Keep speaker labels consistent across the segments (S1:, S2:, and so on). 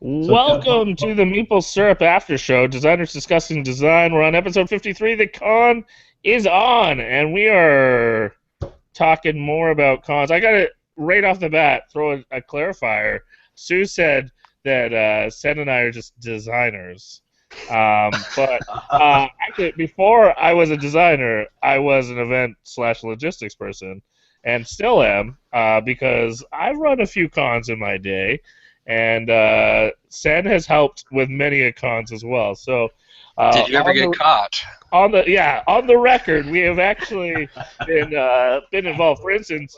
S1: So Jeff,
S2: Welcome to the Meeple Syrup Aftershow. Designers discussing design. We're on episode 53. The con is on, and we are talking more about cons. I got to right off the bat throw a clarifier. Sue said that Sen and I are just designers. But actually, before I was a designer, I was an event slash logistics person, and still am because I've run a few cons in my day, and Sen has helped with many a cons as well. So
S3: Did you ever get caught?
S2: on the record, we have actually been involved. For instance,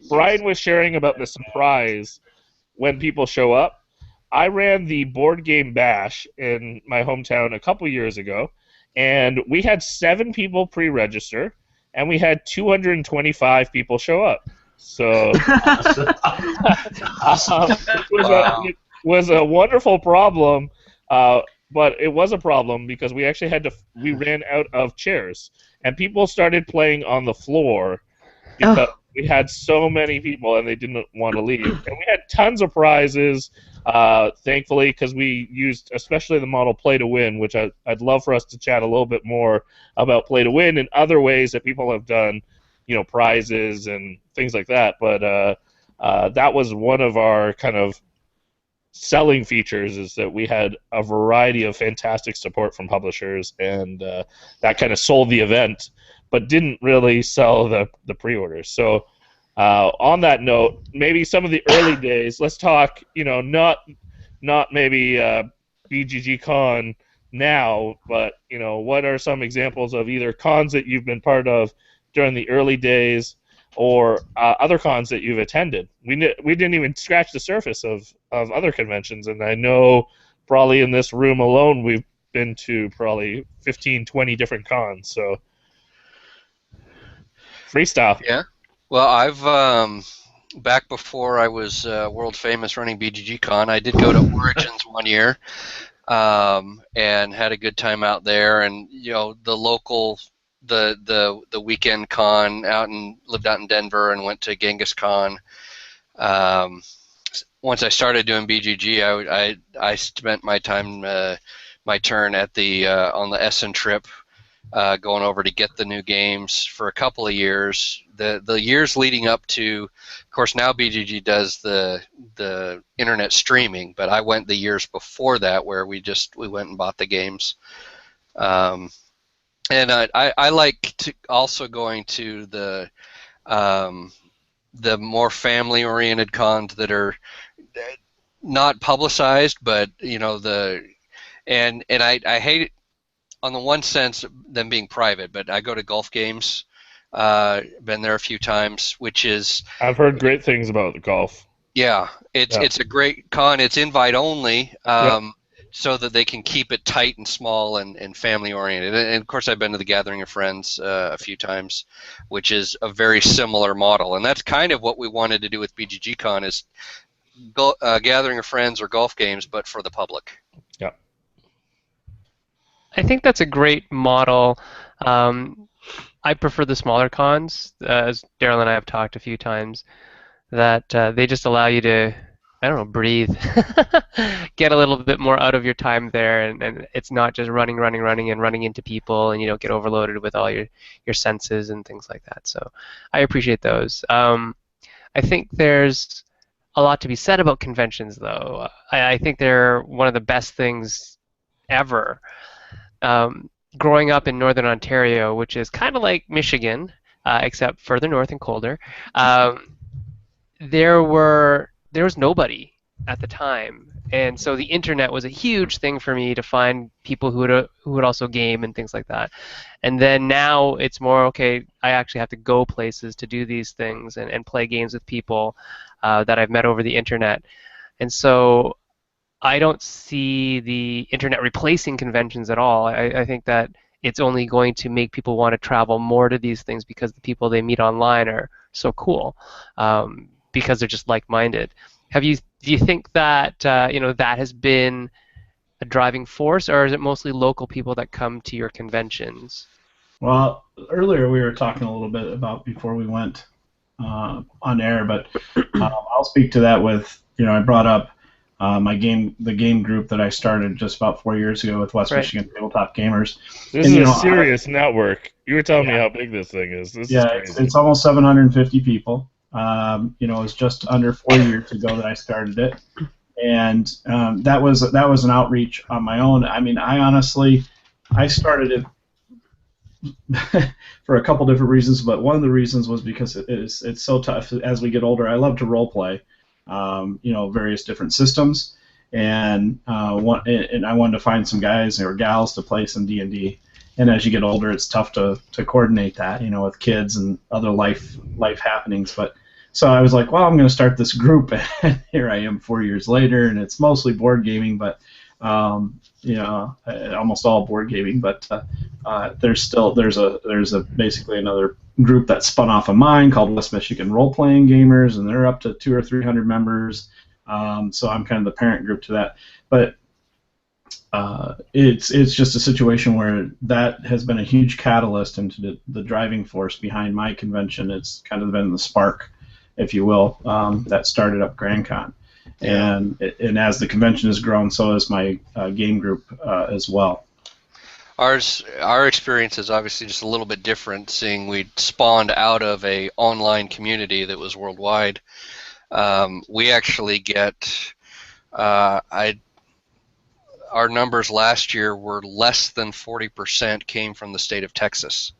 S2: Brian was sharing about the surprise when people show up. I ran the board game bash in my hometown a couple years ago, and we had 7 people pre-register, and we had 225 people show up. So
S3: Wow.
S2: it was a wonderful problem, but it was a problem because we actually we ran out of chairs, and people started playing on the floor because we had so many people and they didn't want to leave. And we had tons of prizes, thankfully, because we used especially the model Play to Win, which I'd love for us to chat a little bit more about Play to Win and other ways that people have done, prizes and things like that. But that was one of our kind of selling features, is that we had a variety of fantastic support from publishers, and that kind of sold the event but didn't really sell the pre-orders. So on that note, maybe some of the early days, let's talk, not maybe BGG Con now, but what are some examples of either cons that you've been part of during the early days, or other cons that you've attended? We didn't even scratch the surface of other conventions, and I know probably in this room alone we've been to probably 15, 20 different cons. So freestyle.
S3: Yeah. Well, I've back before I was world famous running BGG Con, I did go to Origins one year, and had a good time out there. And the local, the weekend con lived out in Denver and went to Genghis Con. Once I started doing BGG, I spent my time, my turn at the on the Essen trip, going over to get the new games for a couple of years. The years leading up to, of course, now BGG does the internet streaming, but I went the years before that where we went and bought the games. And I like to also going to the more family-oriented cons that are not publicized, but and I hate it on the one sense them being private, but I go to golf games. Been there a few times, which is,
S2: I've heard great things about the golf.
S3: yeah, it's a great con. It's invite only,
S2: Yep.
S3: so that they can keep it tight and small and family oriented. And of course, I've been to the Gathering of Friends a few times, which is a very similar model. And that's kind of what we wanted to do with BGG Con, is Gathering of Friends or golf games, but for the public.
S2: Yep.
S4: I think that's a great model. I prefer the smaller cons, as Daryl and I have talked a few times, that they just allow you to, I don't know, breathe, get a little bit more out of your time there, and it's not just running, and running into people, and you don't get overloaded with all your senses and things like that. So I appreciate those. I think there's a lot to be said about conventions, though. I think they're one of the best things ever. Growing up in northern Ontario, which is kind of like Michigan, except further north and colder, there was nobody at the time, and so the internet was a huge thing for me to find people who would also game and things like that. And then now it's more, okay, I actually have to go places to do these things and play games with people that I've met over the internet. And so I don't see the internet replacing conventions at all. I think that it's only going to make people want to travel more to these things because the people they meet online are so cool, because they're just like-minded. Do you think that that has been a driving force, or is it mostly local people that come to your conventions?
S1: well, earlier we were talking a little bit about before we went on air, but I'll speak to that with, I brought up the game group that I started just about 4 years ago with West
S4: Right.
S1: Michigan Tabletop Gamers.
S2: This
S1: And,
S2: is
S1: you
S2: a
S1: know,
S2: serious network. You were telling me how big this thing is. This is
S1: Yeah,
S2: crazy.
S1: it's almost 750 people. You know, it was just under 4 years ago that I started it, and that was an outreach on my own. I mean, I started it for a couple different reasons, but one of the reasons was because it's so tough as we get older. I love to role play, you know, various different systems, and and I wanted to find some guys or gals to play some D&D. And as you get older, it's tough to coordinate that, you know, with kids and other life happenings. But so I was like, well, I'm going to start this group, and here I am 4 years later, and it's mostly board gaming, but you know, almost all board gaming. But there's a basically another group that spun off of mine called West Michigan Role Playing Gamers, and they're up to 200 or 300 members. So I'm kind of the parent group to that, but. It's just a situation where that has been a huge catalyst into the driving force behind my convention. It's kind of been the spark, if you will, that started up GrandCon. And as the convention has grown, so has my game group as well.
S3: Our experience is obviously just a little bit different, seeing we spawned out of a online community that was worldwide. We actually get our numbers last year were less than 40% came from the state of Texas,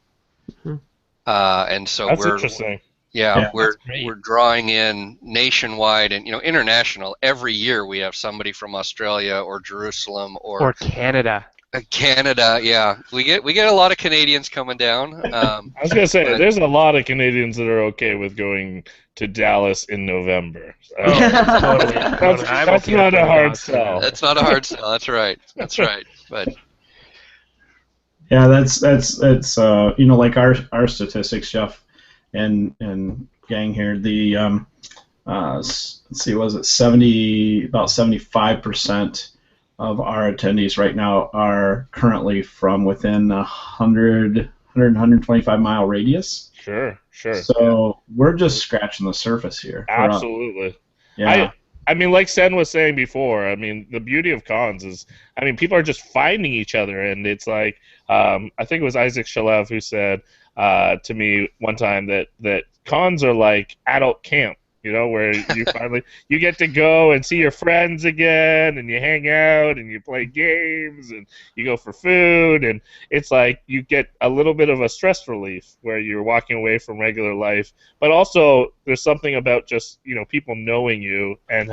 S3: and so
S2: That's interesting.
S3: We're drawing in nationwide and, you know, international. Every year we have somebody from Australia or Jerusalem or
S4: Canada.
S3: Canada, yeah, we get a lot of Canadians coming down.
S2: I was gonna say there's a lot of Canadians that are okay with going to Dallas in November.
S4: Totally.
S2: That's not a hard sell.
S3: That's not a hard sell. That's right. That's right. But
S1: yeah, that's you know, like our statistics, Jeff, and gang here. The let's see, was it about 75% of our attendees right now are currently from within 125 mile radius.
S2: Sure.
S1: So we're just scratching the surface here.
S2: Absolutely.
S1: Yeah.
S2: I mean, like Sen was saying before, I mean, the beauty of cons is, I mean, people are just finding each other, and it's like, I think it was Isaac Shalev who said to me one time that cons are like adult camp. You know, where you finally you get to go and see your friends again, and you hang out and you play games and you go for food, and it's like you get a little bit of a stress relief where you're walking away from regular life, but also there's something about just, you know, people knowing you and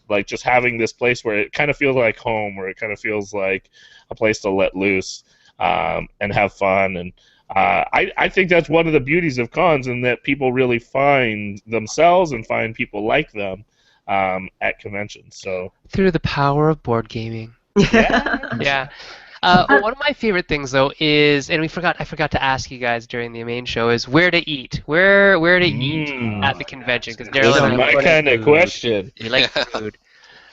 S2: like just having this place where it kind of feels like home, where it kind of feels like a place to let loose and have fun. And I think that's one of the beauties of cons, and that people really find themselves and find people like them at conventions. So
S4: Through the power of board gaming.
S2: yeah.
S4: One of my favorite things, though, is, and I forgot to ask you guys during the main show, is where to eat. Where to eat at the convention? Because
S2: This is my kind of question.
S4: You like food.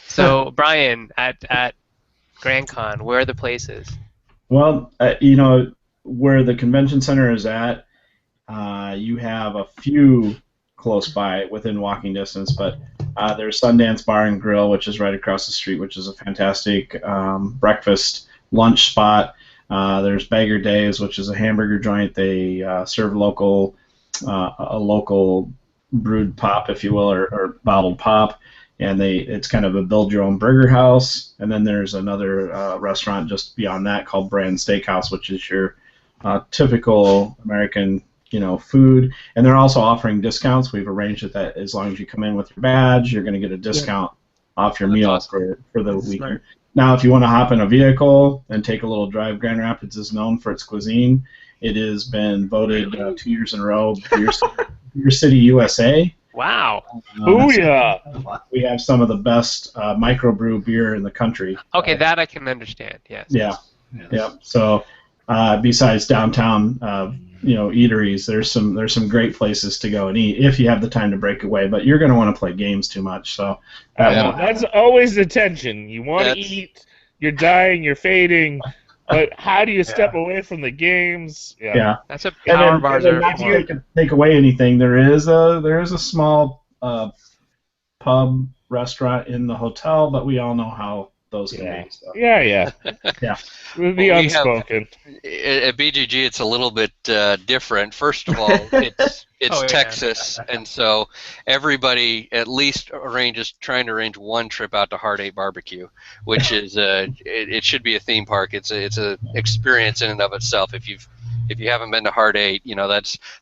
S4: So, Brian, at Grand Con, where are the places?
S1: Well, you know, where the convention center is at, you have a few close by within walking distance, but there's Sundance Bar and Grill, which is right across the street, which is a fantastic breakfast lunch spot. There's Bagger Days, which is a hamburger joint. They serve a local brewed pop, if you will, or bottled pop, and it's kind of a build your own burger house. And then there's another restaurant just beyond that called Brand Steakhouse, which is your typical American, you know, food. And they're also offering discounts. We've arranged it that as long as you come in with your badge, you're going to get a discount off your meal for the weekend. Smart. Now, if you want to hop in a vehicle and take a little drive, Grand Rapids is known for its cuisine. It has been voted 2 years in a row Beer City, USA.
S4: Wow.
S2: Booyah!
S1: We have some of the best microbrew beer in the country.
S4: Okay, that I can understand. Yes.
S1: Yeah. So besides downtown, you know, eateries, there's some great places to go and eat if you have the time to break away. But you're going to want to play games too much, so
S2: that's always the tension. You want to eat, you're dying, you're fading, but how do you step away from the games?
S1: Yeah.
S4: That's a power bars.
S1: If you can take away anything, there is a small pub restaurant in the hotel, but we all know how those can be. So.
S2: Yeah.
S1: Yeah.
S2: The unspoken.
S3: At BGG, it's a little bit different. First of all, it's
S4: Oh, yeah.
S3: Texas, and so everybody at least trying to arrange one trip out to Heart 8 Barbecue, which is it should be a theme park. It's a experience in and of itself. If you haven't been to Heart 8,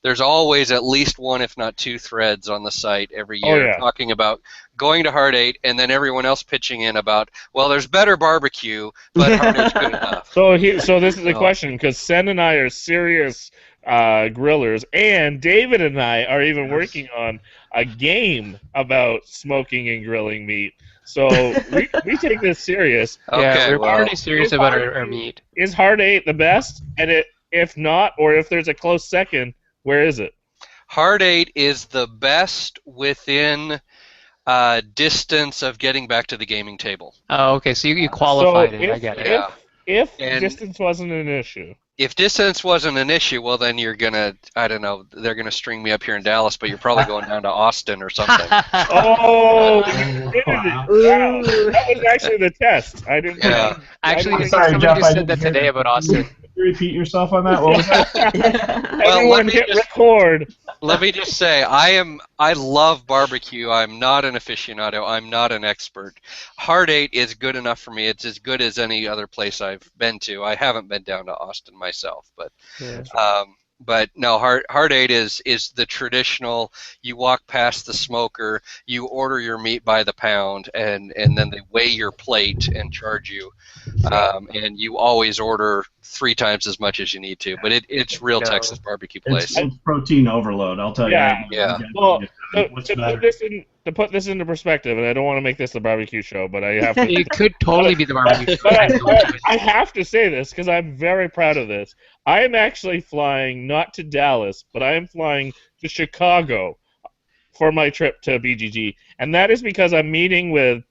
S3: there's always at least one, if not two, threads on the site every year talking about going to Heart 8, and then everyone else pitching in about, well, there's better barbecue, but Heart 8's good enough.
S2: So this is the question, because Sen and I are serious grillers, and David and I are even working on a game about smoking and grilling meat. So we take this serious.
S4: Yeah, we're pretty serious about our meat.
S2: Is Heart 8 the best? And if not, or if there's a close second, where is it?
S3: Heart 8 is the best within distance of getting back to the gaming table.
S4: Oh, okay. So you qualified it. I get it.
S3: Yeah.
S2: If distance wasn't an issue.
S3: If distance wasn't an issue, well, then you're gonna, I don't know, they're gonna string me up here in Dallas, but you're probably going down to Austin or something.
S2: Oh, wow. That was actually the test. I didn't.
S3: Yeah.
S4: Actually,
S1: sorry,
S4: somebody
S1: Jeff,
S4: just
S1: I
S4: said that
S1: didn't hear
S4: today
S1: that.
S4: about Austin.
S1: Can you repeat yourself on that? What was that?
S3: Well,
S2: Everyone hit record.
S3: Let me just say, I love barbecue. I'm not an aficionado. I'm not an expert. Heart 8 is good enough for me. It's as good as any other place I've been to. I haven't been down to Austin myself, but but no, Heart 8 is the traditional. You walk past the smoker, you order your meat by the pound, and then they weigh your plate and charge you. And you always order 3 times as much as you need to. But it's real Texas barbecue place.
S1: It's protein overload, I'll tell you.
S3: Yeah.
S2: Well, to put this into perspective, and I don't want to make this a barbecue show, but I have to.
S4: It could totally be the barbecue.
S2: I have to say this because I'm very proud of this. I am actually flying not to Dallas, but I am flying to Chicago for my trip to BGG, and that is because I'm meeting with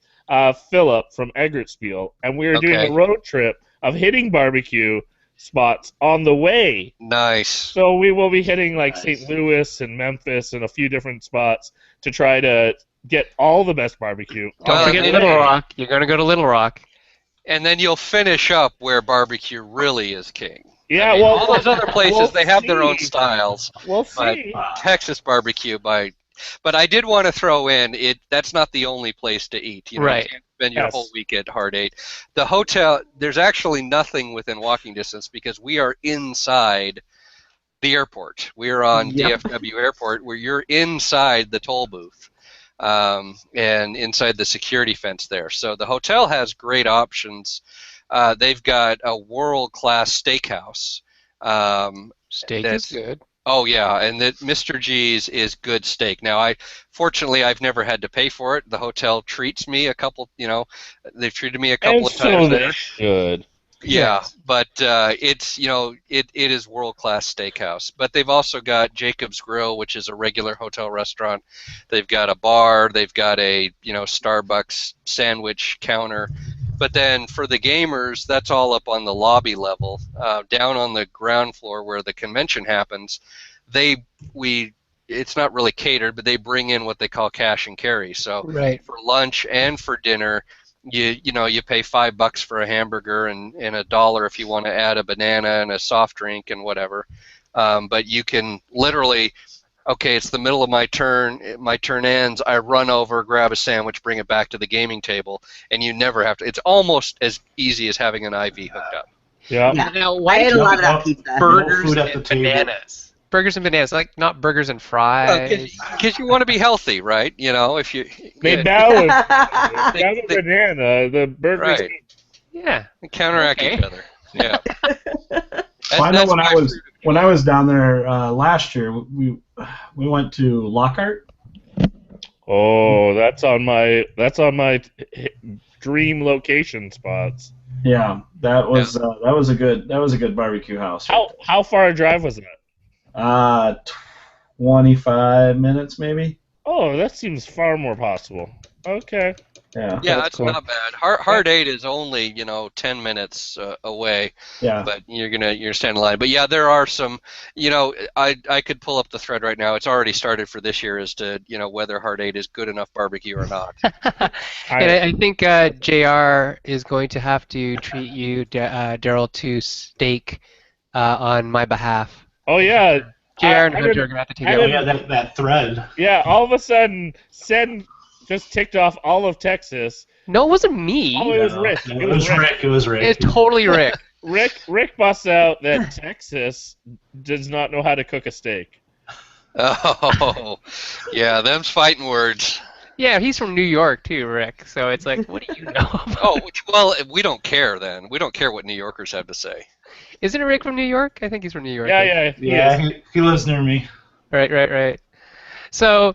S2: Philip from Eggertspiel, and we are doing a road trip of hitting barbecue spots on the way.
S3: Nice.
S2: So we will be hitting like St. Louis and Memphis and a few different spots to try to get all the best barbecue.
S4: Don't forget Little Rock. You're going to go to Little Rock.
S3: And then you'll finish up where barbecue really is king.
S2: Yeah,
S3: I mean,
S2: well,
S3: all those other places, they have their own styles.
S2: We'll see.
S3: Texas barbecue But I did want to throw in that's not the only place to eat.
S4: Right.
S3: You can't spend your whole week at Heart 8. The hotel, there's actually nothing within walking distance because we are inside the airport. We are on DFW Airport where you're inside the toll booth and inside the security fence there. So the hotel has great options. They've got a world-class steakhouse.
S4: Steak is good.
S3: Oh yeah, and that Mr. G's is good steak. Now, fortunately I've never had to pay for it. The hotel treats me they've treated me a couple of times.
S2: So they should.
S3: Yeah, but it is world-class steakhouse. But they've also got Jacob's Grill, which is a regular hotel restaurant. They've got a bar. They've got a Starbucks sandwich counter. But then for the gamers, that's all up on the lobby level. Down on the ground floor where the convention happens, it's not really catered, but they bring in what they call cash and carry. So for lunch and for dinner, you pay $5 for a hamburger and $1 if you want to add a banana and a soft drink and whatever. But you can literally. Okay, it's the middle of my turn. My turn ends. I run over, grab a sandwich, bring it back to the gaming table, and you never have to. It's almost as easy as having an IV hooked up.
S2: Yeah.
S4: Now,
S5: I
S4: why
S5: ate a lot of that pizza.
S4: burgers and bananas? Burgers and bananas, like not burgers and fries.
S3: Because you want to be healthy, right? If you
S2: They balance. The banana, the burgers.
S3: Right.
S4: Yeah.
S3: They counteract each other. Yeah.
S1: Well, I know when I was down there last year, we went to Lockhart.
S2: Oh, that's on my dream location spots.
S1: Yeah, that was a good barbecue house.
S2: How far a drive was that?
S1: 25 minutes maybe.
S2: Oh, that seems far more possible. Okay.
S1: Yeah.
S3: Yeah,
S2: That's
S3: it's
S2: cool.
S3: not bad. Hard 8 is only 10 minutes away,
S1: Yeah.
S3: but you're standing in line. But yeah, there are some. I could pull up the thread right now. It's already started for this year as to whether Hard 8 is good enough barbecue or not.
S4: And I think JR is going to have to treat you, Daryl, to steak on my behalf.
S2: Oh yeah.
S4: JR and
S2: I
S4: Hunter are
S2: didn't-
S4: going to have to take
S2: I
S4: it.
S1: Oh
S2: didn't-
S1: yeah, that thread.
S2: Yeah, all of a sudden, Sen just ticked off all of Texas.
S4: No, it wasn't me.
S2: Oh, it was Rick.
S1: It was Rick. It was Rick.
S4: It's totally Rick.
S2: Rick busts out that Texas does not know how to cook a steak.
S3: Oh, yeah, them's fighting words.
S4: Yeah, he's from New York too, Rick. So it's like, what do you know?
S3: Oh, well, we don't care then. We don't care what New Yorkers have to say.
S4: Isn't it Rick from New York? I think he's from New York.
S2: Yeah,
S1: Yeah, he lives near me.
S4: Right. So,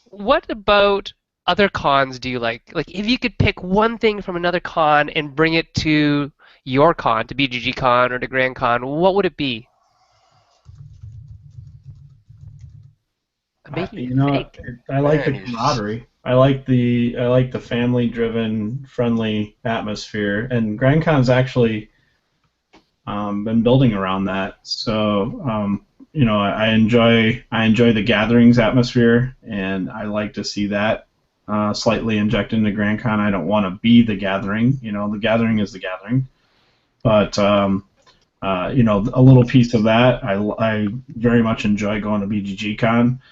S4: what about other cons do you like? Like, if you could pick one thing from another con and bring it to your con, to BGG Con or to Grand Con, what would it be? I'm making you think.
S1: I like the
S3: Man,
S1: camaraderie. I like the family-driven, friendly atmosphere, and Grand Con's actually been building around that. So I enjoy the gatherings atmosphere, and I like to see that slightly injected into Grand Con. I don't want to be the gathering. The gathering is the gathering, but a little piece of that. I very much enjoy going to BGG Con.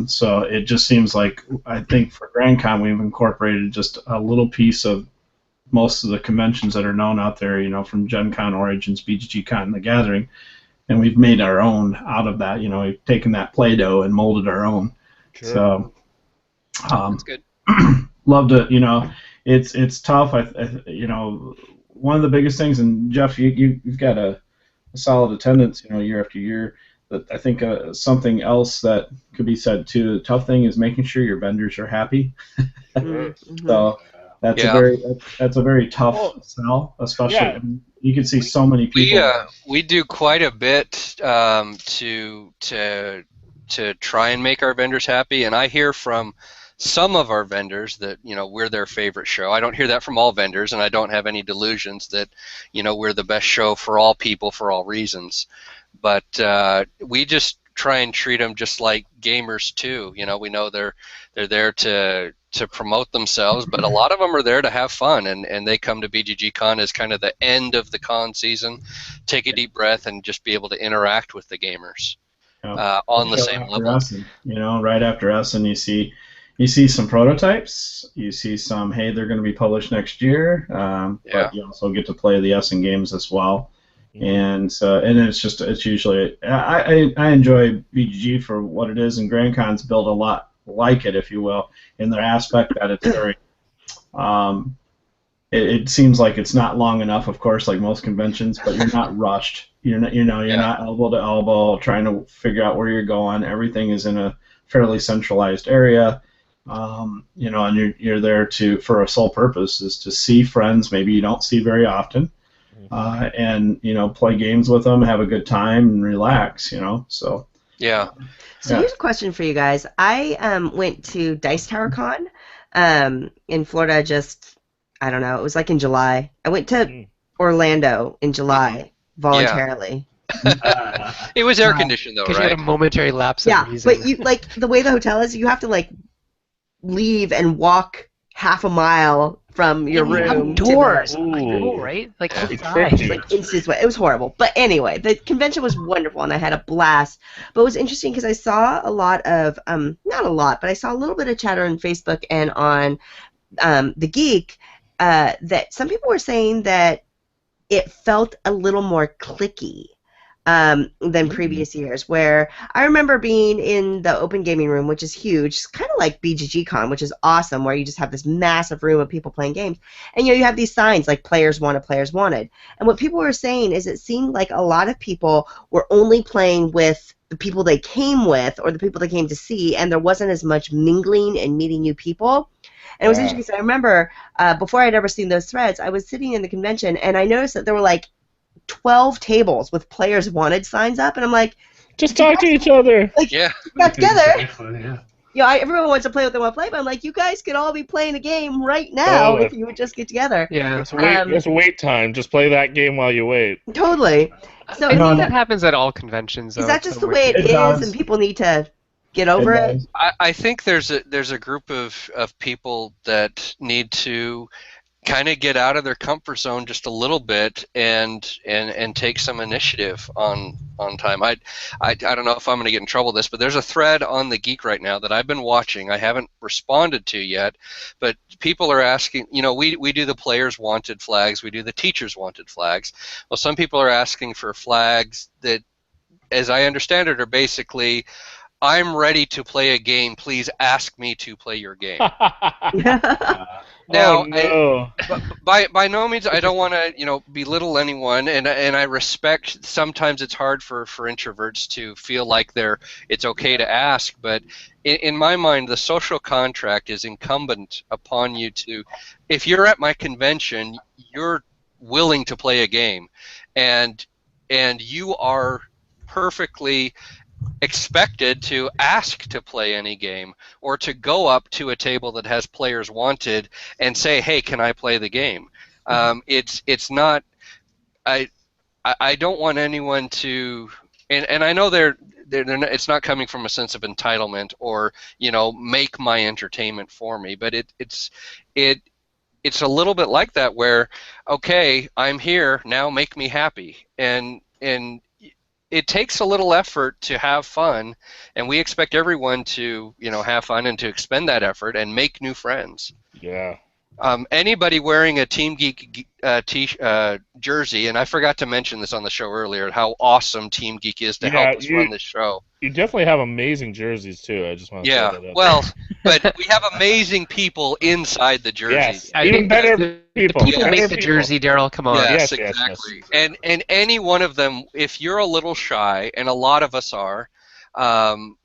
S1: So it just seems like, I think for Grand Con we've incorporated just a little piece of most of the conventions that are known out there, from Gen Con, Origins, BGG Con, and the Gathering, and we've made our own out of that. We've taken that Play-Doh and molded our own.
S2: Sure.
S1: So
S4: That's good.
S1: love to, it's tough. One of the biggest things, and Jeff, you've got a solid attendance, year after year. But I think something else that could be said too. The tough thing is making sure your vendors are happy.
S5: Mm-hmm.
S1: So that's a very tough sell, especially when you can see so many people.
S3: We do quite a bit to try and make our vendors happy, and I hear from some of our vendors that we're their favorite show. I don't hear that from all vendors, and I don't have any delusions that we're the best show for all people for all reasons. But we just try and treat them just like gamers too. We know they're there to promote themselves, but a lot of them are there to have fun, and they come to BGG Con as kind of the end of the con season, take a deep breath, and just be able to interact with the gamers on the same level.
S1: Essen, right after Essen, you see some prototypes. You see some, hey, they're going to be published next year, but you also get to play the Essen games as well. And it's usually I enjoy BGG for what it is, and Grand Con's built a lot like it, if you will, in the aspect that it's very it seems like it's not long enough, of course, like most conventions, but you're not rushed. You're not elbow to elbow trying to figure out where you're going. Everything is in a fairly centralized area. And you're there for a sole purpose, is to see friends maybe you don't see very often. And play games with them, have a good time, and relax. So
S3: yeah.
S5: So here's a question for you guys. I went to Dice Tower Con in Florida. I don't know. It was like in July. I went to Orlando in July voluntarily.
S3: It was air conditioned though,
S4: Because
S3: right?
S4: you had a momentary lapse of reason.
S5: But you the way the hotel is, you have to leave and walk half a mile from your room
S4: outdoors.
S5: to
S4: Cool, right? Like
S2: outside.
S5: instant sweat. It was horrible. But anyway, the convention was wonderful and I had a blast. But it was interesting because I saw a lot of not a lot, but I saw a little bit of chatter on Facebook and on The Geek that some people were saying that it felt a little more cliquey than previous years, where I remember being in the open gaming room, which is huge. It's kind of like BGG Con, which is awesome, where you just have this massive room of people playing games. And you have these signs like players wanted, players wanted. And what people were saying is it seemed like a lot of people were only playing with the people they came with or the people they came to see, and there wasn't as much mingling and meeting new people. And it was interesting because I remember before I'd ever seen those threads, I was sitting in the convention and I noticed that there were 12 tables with players wanted signs up, and I'm like,
S2: just talk to each other.
S5: Got together.
S1: Yeah.
S5: everyone wants to play what they want to play, but I'm like, you guys could all be playing a game right now if you would just get together.
S4: Yeah.
S2: It's wait time. Just play that game while you wait.
S5: Totally. So
S4: I think that happens at all conventions.
S5: is
S4: though,
S5: that
S4: to
S5: just
S4: some
S5: the way it is,
S1: does.
S5: and people need to get over it?
S3: I think there's a group of people that need to kind of get out of their comfort zone just a little bit and take some initiative on time. I don't know if I'm going to get in trouble with this, but there's a thread on the Geek right now that I've been watching. I haven't responded to yet, but people are asking, we do the players wanted flags, we do the teachers wanted flags. Well, some people are asking for flags that, as I understand it, are basically, I'm ready to play a game. Please ask me to play your game. Now,
S2: no.
S3: by no means, I don't want to belittle anyone, and I respect. Sometimes it's hard for introverts to feel like it's okay to ask, but in my mind, the social contract is incumbent upon you to. If you're at my convention, you're willing to play a game, and you are perfectly expected to ask to play any game or to go up to a table that has players wanted and say, hey, can I play the game? It's not, I don't want anyone to, and I know they're not, it's not coming from a sense of entitlement or make my entertainment for me, but it's a little bit like that where, okay, I'm here now, make me happy, and it takes a little effort to have fun, and we expect everyone to, have fun and to expend that effort and make new friends.
S2: Yeah.
S3: Anybody wearing a Team Geek jersey, and I forgot to mention this on the show earlier, how awesome Team Geek is to help us run this show.
S2: You definitely have amazing jerseys too. I just want to say that.
S3: Well, but we have amazing people inside the jerseys.
S2: Yes, even better people.
S4: People make the jersey, Daryl. Come on.
S3: Yes, exactly. Yes. And any one of them, if you're a little shy, and a lot of us are, and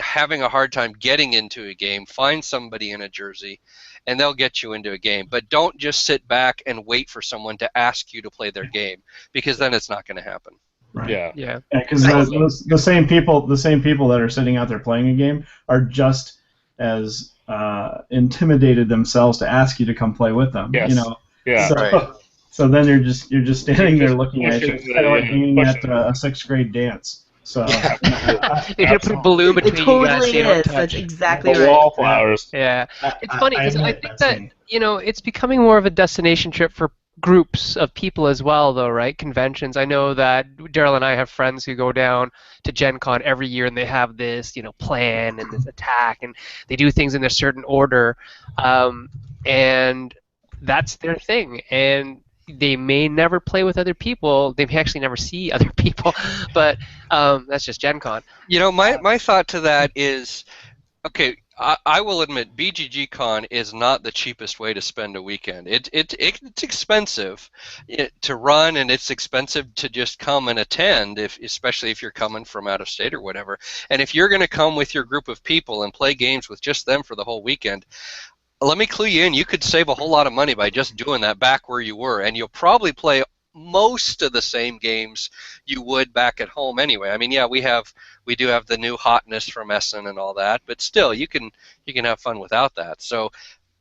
S3: having a hard time getting into a game, find somebody in a jersey, and they'll get you into a game. But don't just sit back and wait for someone to ask you to play their game, because then it's not going to happen.
S1: Right.
S2: Yeah.
S1: Because the same people that are sitting out there playing a game are just as intimidated themselves to ask you to come play with them.
S2: Yes. Yeah.
S1: So then you're just standing there looking at you, kind of like being at a sixth grade dance. So
S4: you should put a balloon between you guys.
S5: It totally is. That's exactly right.
S2: Wallflowers.
S4: Yeah. It's funny because I think that it's becoming more of a destination trip for groups of people as well, though, right? Conventions. I know that Daryl and I have friends who go down to Gen Con every year, and they have this, plan and this attack, and they do things in a certain order, and that's their thing. And they may never play with other people. They may actually never see other people, but that's just Gen Con.
S3: My thought to that is, okay, I will admit BGG Con is not the cheapest way to spend a weekend. It's expensive to run, and it's expensive to just come and attend, especially if you're coming from out of state or whatever. And if you're going to come with your group of people and play games with just them for the whole weekend, let me clue you in, you could save a whole lot of money by just doing that back where you were, and you'll probably play most of the same games you would back at home anyway. I mean, yeah, we do have the new hotness from Essen and all that, but still, you can have fun without that. So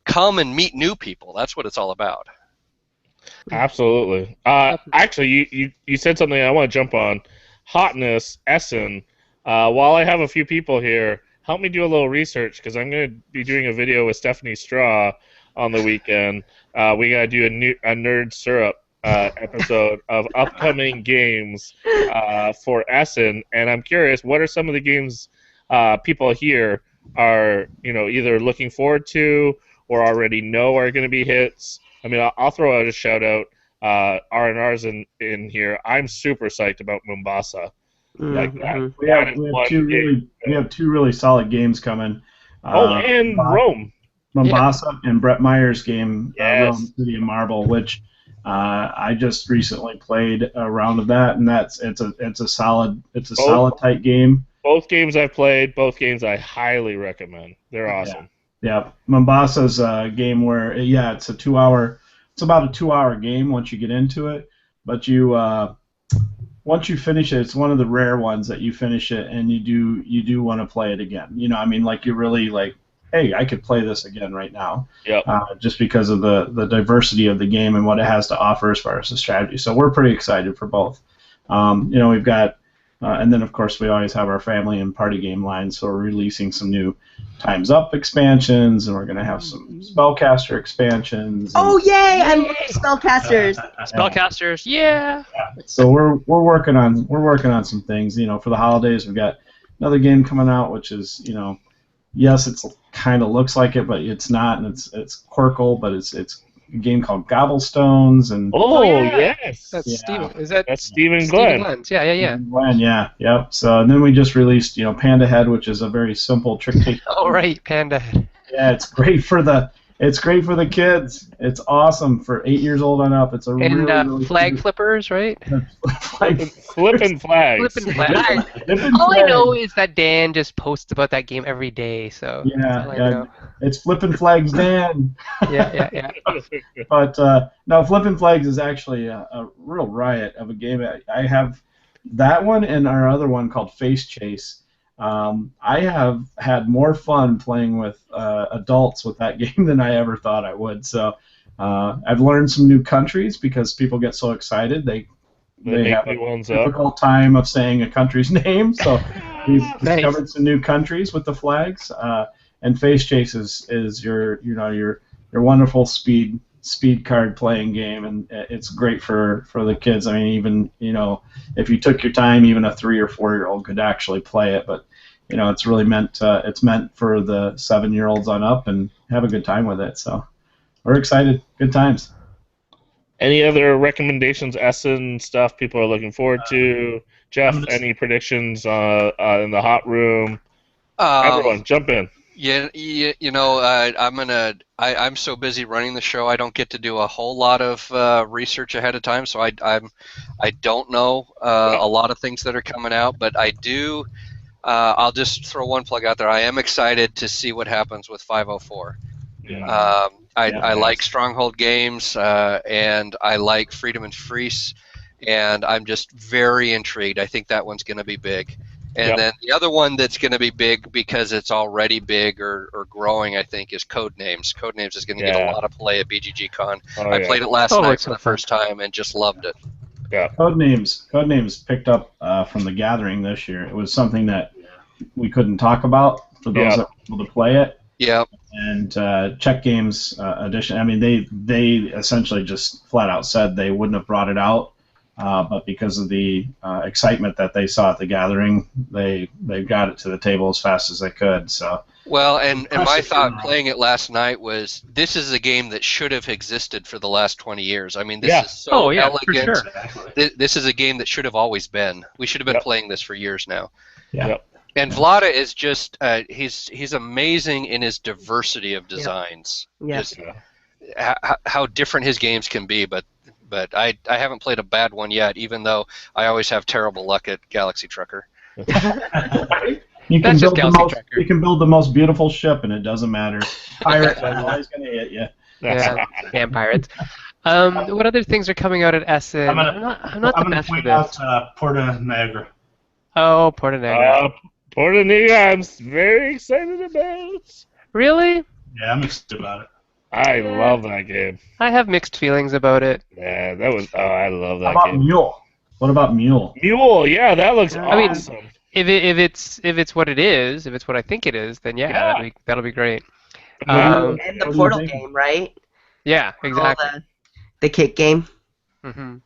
S3: come and meet new people. That's what it's all about.
S2: Absolutely. Actually, you said something I want to jump on. Hotness, Essen. While I have a few people here, help me do a little research, because I'm going to be doing a video with Stephanie Straw on the weekend. We got to do a Nerd Syrup episode of upcoming games for Essen, and I'm curious, what are some of the games people here are either looking forward to or already know are going to be hits? I mean, I'll throw out a shout out. R&R's in here. I'm super psyched about Mombasa. Like that.
S1: We have two really solid games coming.
S2: And Rome.
S1: Mombasa and Brett Meyer's game, Rome City of Marble, which I just recently played a round of that, and it's a solid solid tight game.
S2: Both games I've played, both games I highly recommend. They're awesome.
S1: Yeah. Mombasa's a game where it's about a 2 hour game once you get into it, but you once you finish it, it's one of the rare ones that you finish it and you do want to play it again. You know, I mean, like you're really like, hey, I could play this again right now.
S2: Yep.
S1: Just because of the diversity of the game and what it has to offer as far as the strategy. So we're pretty excited for both. You know, we've got, and then of course we always have our family and party game lines. So we're releasing some new Time's Up expansions, and we're going to have some Spellcaster expansions.
S5: Oh yay! I love spellcasters.
S4: Spellcasters, yeah.
S1: So we're working on some things. You know, for the holidays we've got another game coming out, which is, you know, yes, it's kind of looks like it, but it's not, and it's Quirkle, but it's a game called Gobblestones, and
S2: Yes.
S4: That's Steven.
S2: That's Stephen Glenn.
S4: Lenz. Yeah.
S1: Glenn, yep. So and then we just released, you know, Panda Head, which is a very simple trick taking.
S4: Oh right, Panda.
S1: Yeah, it's great for the kids. It's awesome for 8 years old on up. It's a
S4: And
S1: really
S4: flag
S1: cute-
S4: flippers, right?
S2: Flipping flags.
S4: Flipping flags.
S1: Flippin'
S4: All I
S1: flags.
S4: know is that Dan just posts about that game every day, so that's all I know.
S1: It's Flippin' Flags Dan.
S4: Yeah.
S1: But no, Flippin' Flags is actually a real riot of a game. I have that one and our other one called Face Chase. I have had more fun playing with adults with that game than I ever thought I would. So I've learned some new countries because people get so excited. They have a difficult time of saying a country's name. So we've discovered some new countries with the flags. And Face Chase is your wonderful speed card playing game, and it's great for the kids. I mean, even, you know, if you took your time, even a 3 or 4 year old could actually play it. But, you know, it's really meant for the 7-year-olds on up and have a good time with it. So we're excited. Good times.
S2: Any other recommendations, Essen stuff people are looking forward to? Jeff, any predictions in the hot room? Everyone, jump in.
S3: Yeah, you know, I'm so busy running the show, I don't get to do a whole lot of research ahead of time, so I don't know a lot of things that are coming out, but I do. I'll just throw one plug out there. I am excited to see what happens with 504.
S2: Yeah.
S3: I like Stronghold games, and I like Freedom and Freeze, and I'm just very intrigued. I think that one's going to be big. And then the other one that's going to be big because it's already big or growing, I think, is Codenames. Codenames is going to get a lot of play at BGG-Con. I played it last night for the first time and just loved it.
S2: Yeah.
S1: Codenames picked up from the Gathering this year. It was something that we couldn't talk about for those that were able to play it.
S3: Yeah.
S1: And Check Games edition. I mean, they essentially just flat out said they wouldn't have brought it out. But because of the excitement that they saw at the Gathering, they got it to the table as fast as they could. So
S3: well, and my thought playing it last night was this is a game that should have existed for the last 20 years. I mean, this is so elegant.
S4: For sure.
S3: This is a game that should have always been. We should have been playing this for years now.
S1: Yeah.
S2: Yep.
S3: And Vlada is just he's amazing in his diversity of designs.
S5: Yes.
S3: How different his games can be, but I haven't played a bad one yet, even though I always have terrible luck at Galaxy Trucker.
S1: You can build the most beautiful ship, and it doesn't matter. Pirates are always going to hit you.
S4: Yeah, damn pirates. What other things are coming out at Essen? I'm not the best for this.
S6: Porta Niagara.
S4: Oh, Porta Niagara.
S2: Porta Niagara, I'm very excited about.
S4: Really?
S6: Yeah, I'm excited about it.
S2: I love that game.
S4: I have mixed feelings about it.
S2: Yeah, that was. Oh, I love that
S1: How about
S2: game.
S1: Mule? What about Mule?
S2: Mule, yeah, that looks
S4: I mean,
S2: awesome.
S4: If it's what it is, if it's what I think it is, then that'll be great.
S5: And the Portal game, right?
S4: Yeah, exactly.
S5: The kick game.
S4: Mm-hmm.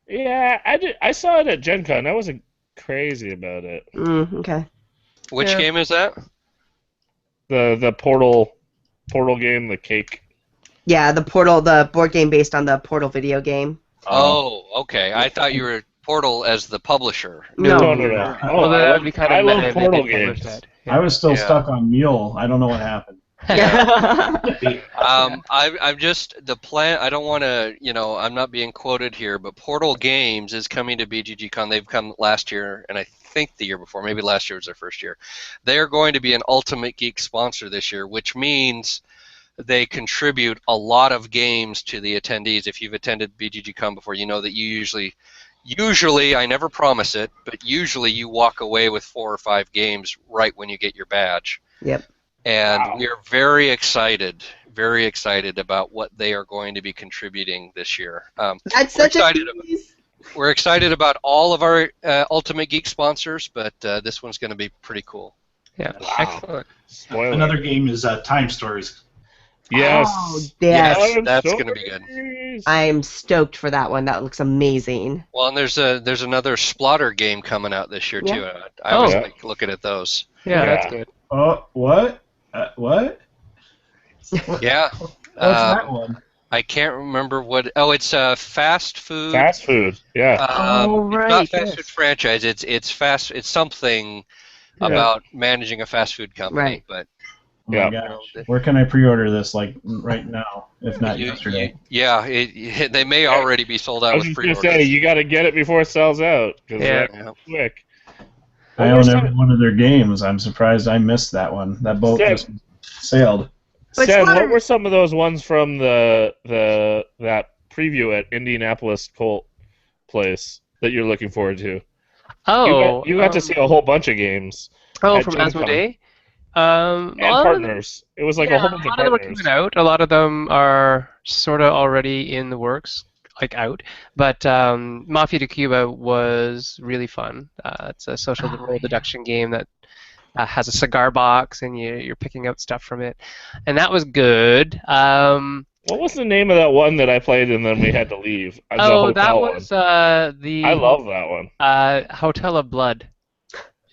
S2: Yeah, I saw it at Gen Con. I wasn't crazy about it.
S5: Okay.
S3: Which game is that?
S2: The Portal game, the cake.
S5: Yeah, the board game based on the Portal video game.
S3: Oh, okay. I thought you were Portal as the publisher.
S2: No.
S4: Oh, well, that would be kind of
S2: I love
S4: meta if they
S2: Portal
S4: published
S2: games.
S4: that. Yeah.
S1: I was still stuck on Mule. I don't know what happened.
S3: I'm just the plan. I don't want to, I'm not being quoted here, but Portal Games is coming to BGG-Con. They've come last year, and I think the year before. Maybe last year was their first year. They are going to be an Ultimate Geek sponsor this year, which means they contribute a lot of games to the attendees. If you've attended BGG-Con before, you know that you usually Usually, I never promise it, but usually you walk away with 4 or 5 games right when you get your badge.
S5: Yep.
S3: And we are very excited about what they are going to be contributing this year.
S5: That's such a tease.
S3: We're excited about all of our Ultimate Geek sponsors, but this one's going to be pretty cool.
S4: Yeah,
S2: Wow.
S4: excellent.
S2: Spoiler.
S6: Another game is Time Stories.
S2: Yes.
S5: Oh, yes.
S3: Yes, that's going to be good.
S5: I'm stoked for that one. That looks amazing.
S3: Well, and there's another Splotter game coming out this year
S5: Yeah.
S3: too. I was
S2: Yeah.
S3: like looking at those.
S4: Yeah, that's
S2: Yeah.
S4: good.
S1: Oh, what? What?
S3: Yeah.
S1: What's that one?
S3: I can't remember what. Oh, it's fast food.
S2: Fast food. Yeah.
S5: Oh, right,
S3: It's not fast
S5: yes.
S3: food franchise. It's fast. It's something about managing a fast food company.
S5: Right.
S3: But
S1: Oh my
S2: Yeah.
S1: gosh. Where can I pre-order this? Like right now, if not yesterday.
S3: They may already be sold
S2: I
S3: out
S2: was
S3: with
S2: just gonna
S3: pre-orders.
S2: say you got to get it before it sells out. 'Cause
S4: Yeah.
S2: that's quick.
S1: I own every one of their games. I'm surprised I missed that one. That boat
S2: Seb.
S1: just sailed.
S5: But
S2: Seb,
S5: Splotter-
S2: what were some of those ones from that preview at Indianapolis Colt place that you're looking forward to?
S4: Oh,
S2: you got to see a whole bunch of games.
S4: Oh,
S2: at
S4: from
S2: Gen Con.
S4: Asmodee?
S2: And
S4: A lot of them-
S2: partners. It was like
S4: yeah,
S2: a whole bunch
S4: a
S2: of
S4: lot of them are
S2: partners.
S4: coming out. A lot of them are sort of already in the works, like out. But Mafia de Cuba was really fun. It's a social role deduction game that has a cigar box, and you're picking out stuff from it, and that was good.
S2: What was the name of that one that I played and then we had to leave? The
S4: Oh,
S2: hotel
S4: that
S2: one.
S4: was the
S2: I love that one.
S4: Hotel of Blood.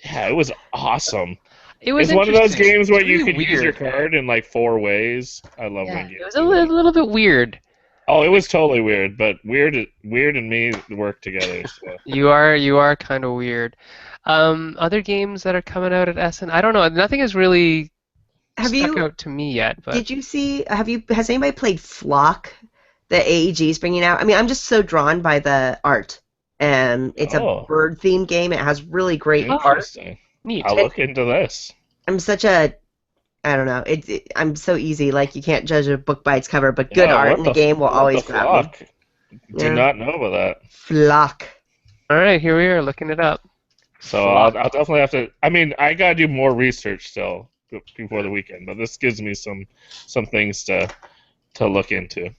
S2: Yeah, it was awesome.
S4: It was
S2: It's one of those
S4: interesting.
S2: games where
S4: It's
S2: you
S4: really
S2: could use your
S4: weird.
S2: card in like 4 ways. I love
S5: Yeah,
S2: when games
S4: It was
S2: do
S4: a
S2: that.
S4: little bit weird.
S2: Oh, it was totally weird, but weird and me work together. So.
S4: You are kind of weird. Other games that are coming out at Essen, I don't know. Nothing has really
S5: Have
S4: stuck
S5: you?
S4: out to me yet. But
S5: Did you see? Has anybody played Flock? The AEG is bringing out. I mean, I'm just so drawn by the art. It's
S2: Oh.
S5: a bird-themed game. It has really great art.
S2: Interesting.
S4: neat.
S2: I'll look into this.
S5: I'm such a, I don't know. I'm so easy. Like you can't judge a book by its cover, but good
S2: Yeah,
S5: art
S2: what
S5: in the game will
S2: what
S5: always
S2: the
S5: grab me.
S2: flock?
S5: Yeah.
S2: Do not know about that.
S5: Flock.
S4: All right, here we are looking it up.
S2: So I'll definitely have to. I mean, I gotta do more research still before the weekend, but this gives me some things to look into.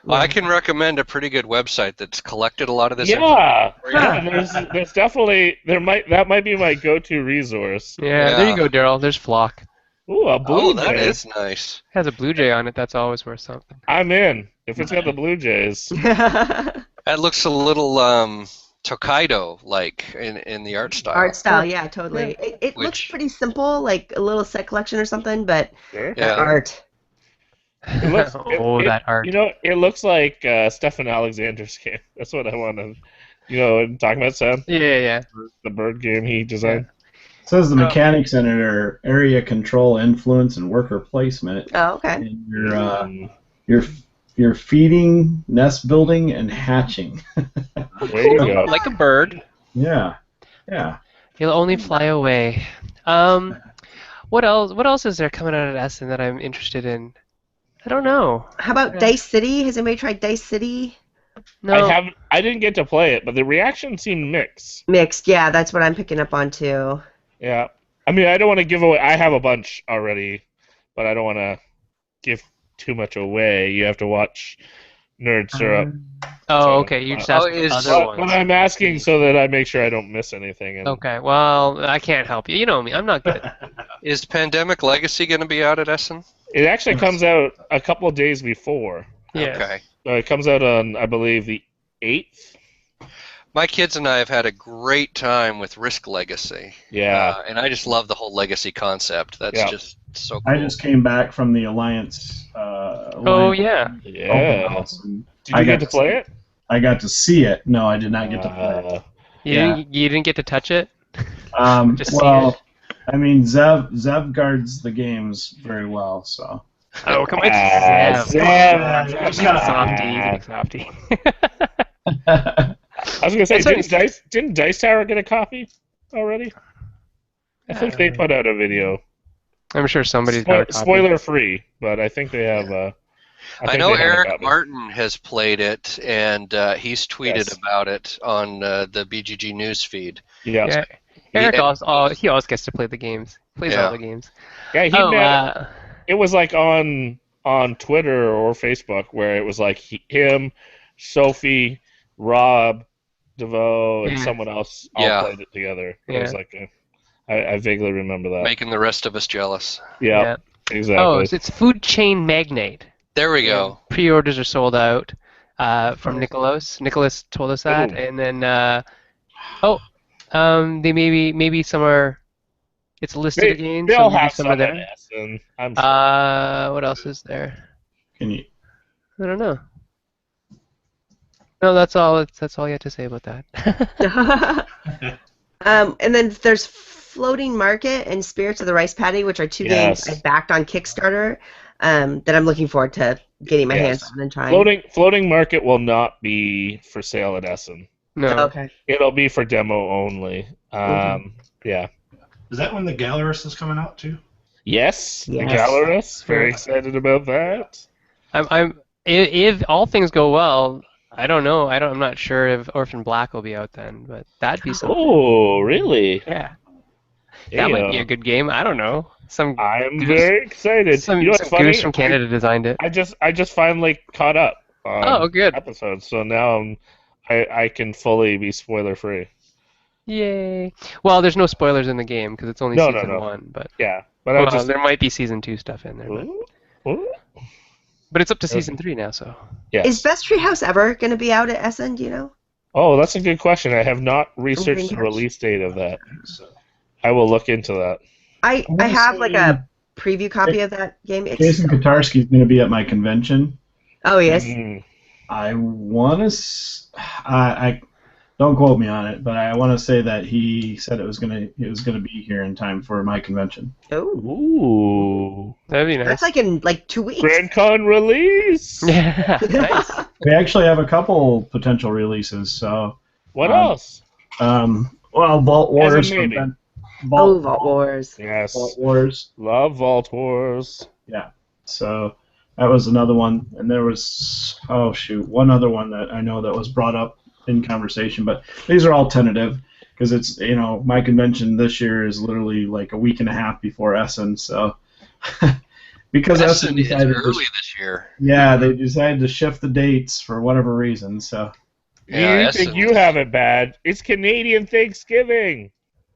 S3: Well, I can recommend a pretty good website that's collected a lot of this.
S2: Yeah,
S3: information.
S2: there's definitely that might be my go-to resource.
S4: Yeah, there you go, Daryl. There's Flock.
S2: Ooh, a blue
S3: Oh, that
S2: jay.
S3: is nice.
S4: It has a blue jay on it. That's always worth something.
S2: I'm in. If it's got the Blue Jays.
S3: That looks a little Tokaido-like in the art style.
S5: Art style, yeah, totally. It looks
S3: Which-
S5: pretty simple, like a little set collection or something, but
S2: Sure.
S5: the
S3: Yeah.
S5: art.
S2: It looks,
S4: that art.
S2: You know, it looks like Stefan Alexander's game. That's what I want to, talking about Sam,
S4: Yeah.
S2: the bird game he designed.
S1: It says the mechanics in it are area control, influence, and worker placement.
S5: Oh, okay.
S1: And your feeding, nest building, and hatching.
S2: There you go.
S4: Like a bird.
S1: Yeah.
S4: He'll only fly away. What else? What else is there coming out at Essen that I'm interested in? I don't know.
S5: How about Dice City? Has anybody tried Dice City?
S4: No.
S2: I didn't get to play it, but the reaction seemed mixed.
S5: Mixed, yeah, that's what I'm picking up on too.
S2: Yeah. I mean, I don't want to give away. I have a bunch already, but I don't want to give too much away. You have to watch Nerd Syrup.
S4: Oh, okay. You just asked
S3: is-
S4: other
S2: But
S4: ones.
S2: I'm asking so that I make sure I don't miss anything. And
S4: Okay. Well, I can't help you. You know me. I'm not good.
S3: Is Pandemic Legacy going to be out at Essen?
S2: It actually comes out a couple of days before.
S4: Yeah.
S3: Okay.
S2: It comes out on, I believe, the 8th.
S3: My kids and I have had a great time with Risk Legacy.
S2: Yeah.
S3: And I just love the whole legacy concept. That's
S2: Yeah.
S3: just so cool.
S1: I just came back from the Alliance.
S4: Oh yeah.
S1: open
S2: Yeah.
S1: house, and
S2: Did
S1: I
S2: you
S1: got
S2: get to play it?
S1: I got to see it. No, I did not get to play it.
S4: You didn't get to touch it. Just see
S1: Well, I mean, Zev guards the games very well, so.
S4: Oh come on.
S2: Ah,
S4: Yeah.
S2: Zev.
S4: He's a softie. He's a softie.
S2: I was gonna say,
S4: That's right.
S2: didn't Dice Tower get a copy already? I think they put out a video.
S4: I'm sure somebody's got a copy.
S2: Spoiler free, but I think they have.
S3: I know Eric Martin has played it, and he's tweeted about it on the BGG news feed.
S2: Yeah.
S4: Eric he always gets to play the games. Plays all the games.
S2: Yeah, it was like on Twitter or Facebook where it was like him, Sophie, Rob, DeVoe, and someone else all played it together. It was like I vaguely remember that.
S3: Making the rest of us jealous.
S2: Yeah. Exactly.
S4: Oh, it's Food Chain Magnate.
S3: There we go.
S4: Pre-orders are sold out from Nicholas. Nicholas told us that, and then they maybe some are. It's listed again.
S2: They'll
S4: so
S2: have
S4: some
S2: there. I'm sure.
S4: What else is there?
S1: I
S4: don't know. No, that's all. That's all you have to say about that.
S5: And then there's Floating Market and Spirits of the Rice Paddy, which are two games I backed on Kickstarter that I'm looking forward to getting my hands on and trying.
S2: Floating Market will not be for sale at Essen.
S4: No.
S5: Okay.
S2: It'll be for demo only. Yeah.
S6: Is that when the Gallerus is coming out too?
S2: Yes. The Gallerus. Very excited about that.
S4: If all things go well, I don't know. I'm not sure if Orphan Black will be out then, but that'd be something.
S2: Oh, really?
S4: Yeah. That might be a good game. I don't know.
S2: I'm very excited.
S4: Some
S2: funny?
S4: goose from Canada designed it.
S2: I just finally caught up on
S4: good
S2: episodes, so now I can fully be spoiler free.
S4: Yay! Well, there's no spoilers in the game because it's only season 1, but there might be season 2 stuff in there. But it's up to season 3 now, so.
S2: Yes.
S5: Is Best Treehouse ever going to be out at Essen? Do you know?
S2: Oh, that's a good question. I have not researched the release date of that. I will look into that.
S5: I have like a preview copy of that game.
S1: Jason Kotarski is going to be at my convention.
S5: Oh yes.
S1: I want to. I don't quote me on it, but I want to say that he said it was going to be here in time for my convention.
S5: Oh.
S2: Ooh.
S4: That'd be nice.
S5: That's like in 2 weeks.
S2: Grand Con release.
S4: Yeah. Nice.
S1: We actually have a couple potential releases. So.
S2: What else?
S1: Well, Vault Wars.
S5: Vault Wars.
S2: Yes.
S1: Vault Wars.
S2: Love Vault Wars.
S1: Yeah. So that was another one, and there was one other one that I know that was brought up in conversation, but these are all tentative because it's my convention this year is literally like a week and a half before Essen, so because Essen decided
S3: early this year.
S1: Yeah, they decided to shift the dates for whatever reason. So
S2: you think you have it bad? It's Canadian Thanksgiving.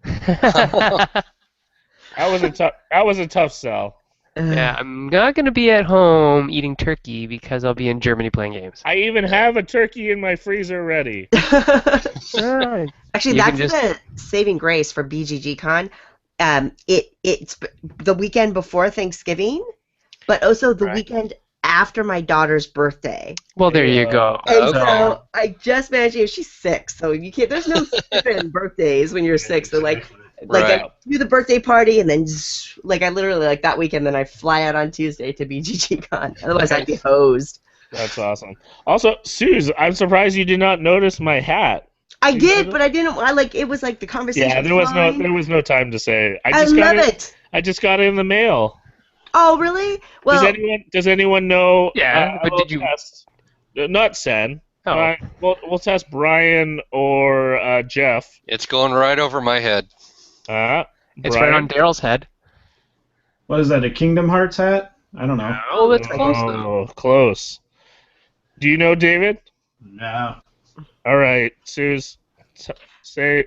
S2: That was a tough sell.
S4: Yeah, I'm not going to be at home eating turkey because I'll be in Germany playing games.
S2: I even have a turkey in my freezer ready.
S5: Actually, that's the saving grace for BGG Con. It's the weekend before Thanksgiving, but also the weekend after my daughter's birthday.
S4: Well, there you go.
S5: And so I just managed. She's 6, so you can't. There's no skipping birthdays when you're 6. So I do the birthday party, and then I literally that weekend. Then I fly out on Tuesday to BGG Con. Otherwise, I'd be hosed.
S2: That's awesome. Also, Suze, I'm surprised you did not notice my hat.
S5: I did, but I didn't. It was like the conversation.
S2: Yeah, there was no time to say.
S5: I love it.
S2: I just got it in the mail.
S5: Oh, really? Well,
S2: does anyone know?
S4: Yeah, but did you
S2: test? Not Sen.
S4: Oh.
S2: We'll test Brian or Jeff.
S3: It's going right over my head.
S4: It's right on Daryl's head.
S1: What is that? A Kingdom Hearts hat? I don't know.
S4: Oh, that's close.
S2: Oh, close. Do you know David?
S6: No.
S2: All right, Suze, say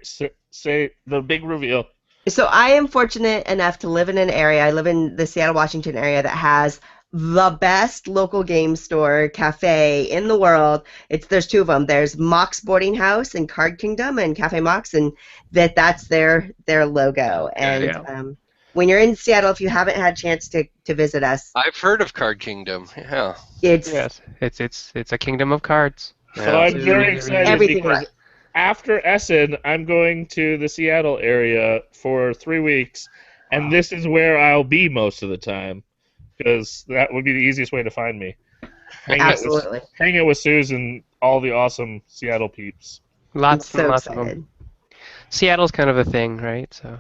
S2: the big reveal.
S5: So I am fortunate enough to live in an area. I live in the Seattle, Washington area that has the best local game store cafe in the world. There's 2 of them. There's Mox Boarding House and Card Kingdom and Cafe Mox, and that's their logo. And when you're in Seattle, if you haven't had a chance to visit us,
S3: I've heard of Card Kingdom. Yeah.
S4: It's a kingdom of cards.
S2: So I'm very excited because after Essen, I'm going to the Seattle area for 3 weeks, and this is where I'll be most of the time, because that would be the easiest way to find me.
S5: Absolutely.
S2: Hang out with Suze and all the awesome Seattle peeps.
S4: Lots of them. Seattle's kind of a thing, right? So.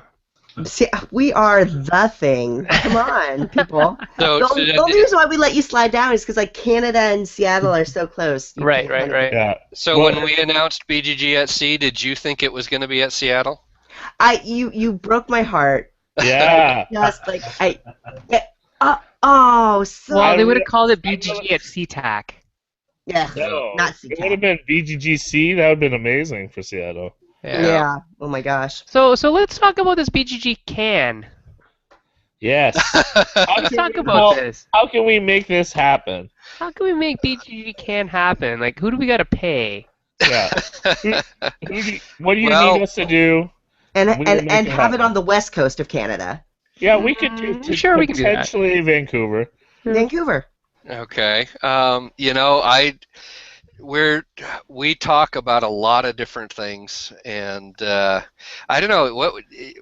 S5: See, we are the thing. Come on, people.
S3: So,
S5: The only reason why we let you slide down is because like Canada and Seattle are so close. You
S4: Right,
S5: can't
S4: right,
S5: kind of-
S4: right.
S2: Yeah.
S3: so
S2: Well,
S3: when we announced BGG at Sea, did you think it was going to be at Seattle?
S5: You broke my heart.
S2: yeah.
S5: Just like oh, so
S4: Well, they
S2: I
S4: would have
S2: re-
S4: called it
S2: I
S4: BGG at SeaTac.
S5: yeah,
S2: No,
S5: not
S2: it would have been BGGC. That would have been amazing for Seattle.
S5: Yeah. Oh my gosh.
S4: So let's talk about this BGG can.
S2: Yes.
S4: Let's talk about this.
S2: How can we make this happen?
S4: How can we make BGG can happen? Like, who do we gotta pay?
S2: Yeah. What do you
S3: Well-
S2: need us to do?
S5: And
S2: We will make
S5: and
S2: it
S5: have it
S2: happen.
S5: on the west coast of Canada,
S2: Yeah, we could do
S4: Sure, we can do that.
S2: potentially Vancouver.
S5: Vancouver.
S3: Okay. We talk about a lot of different things, and I don't know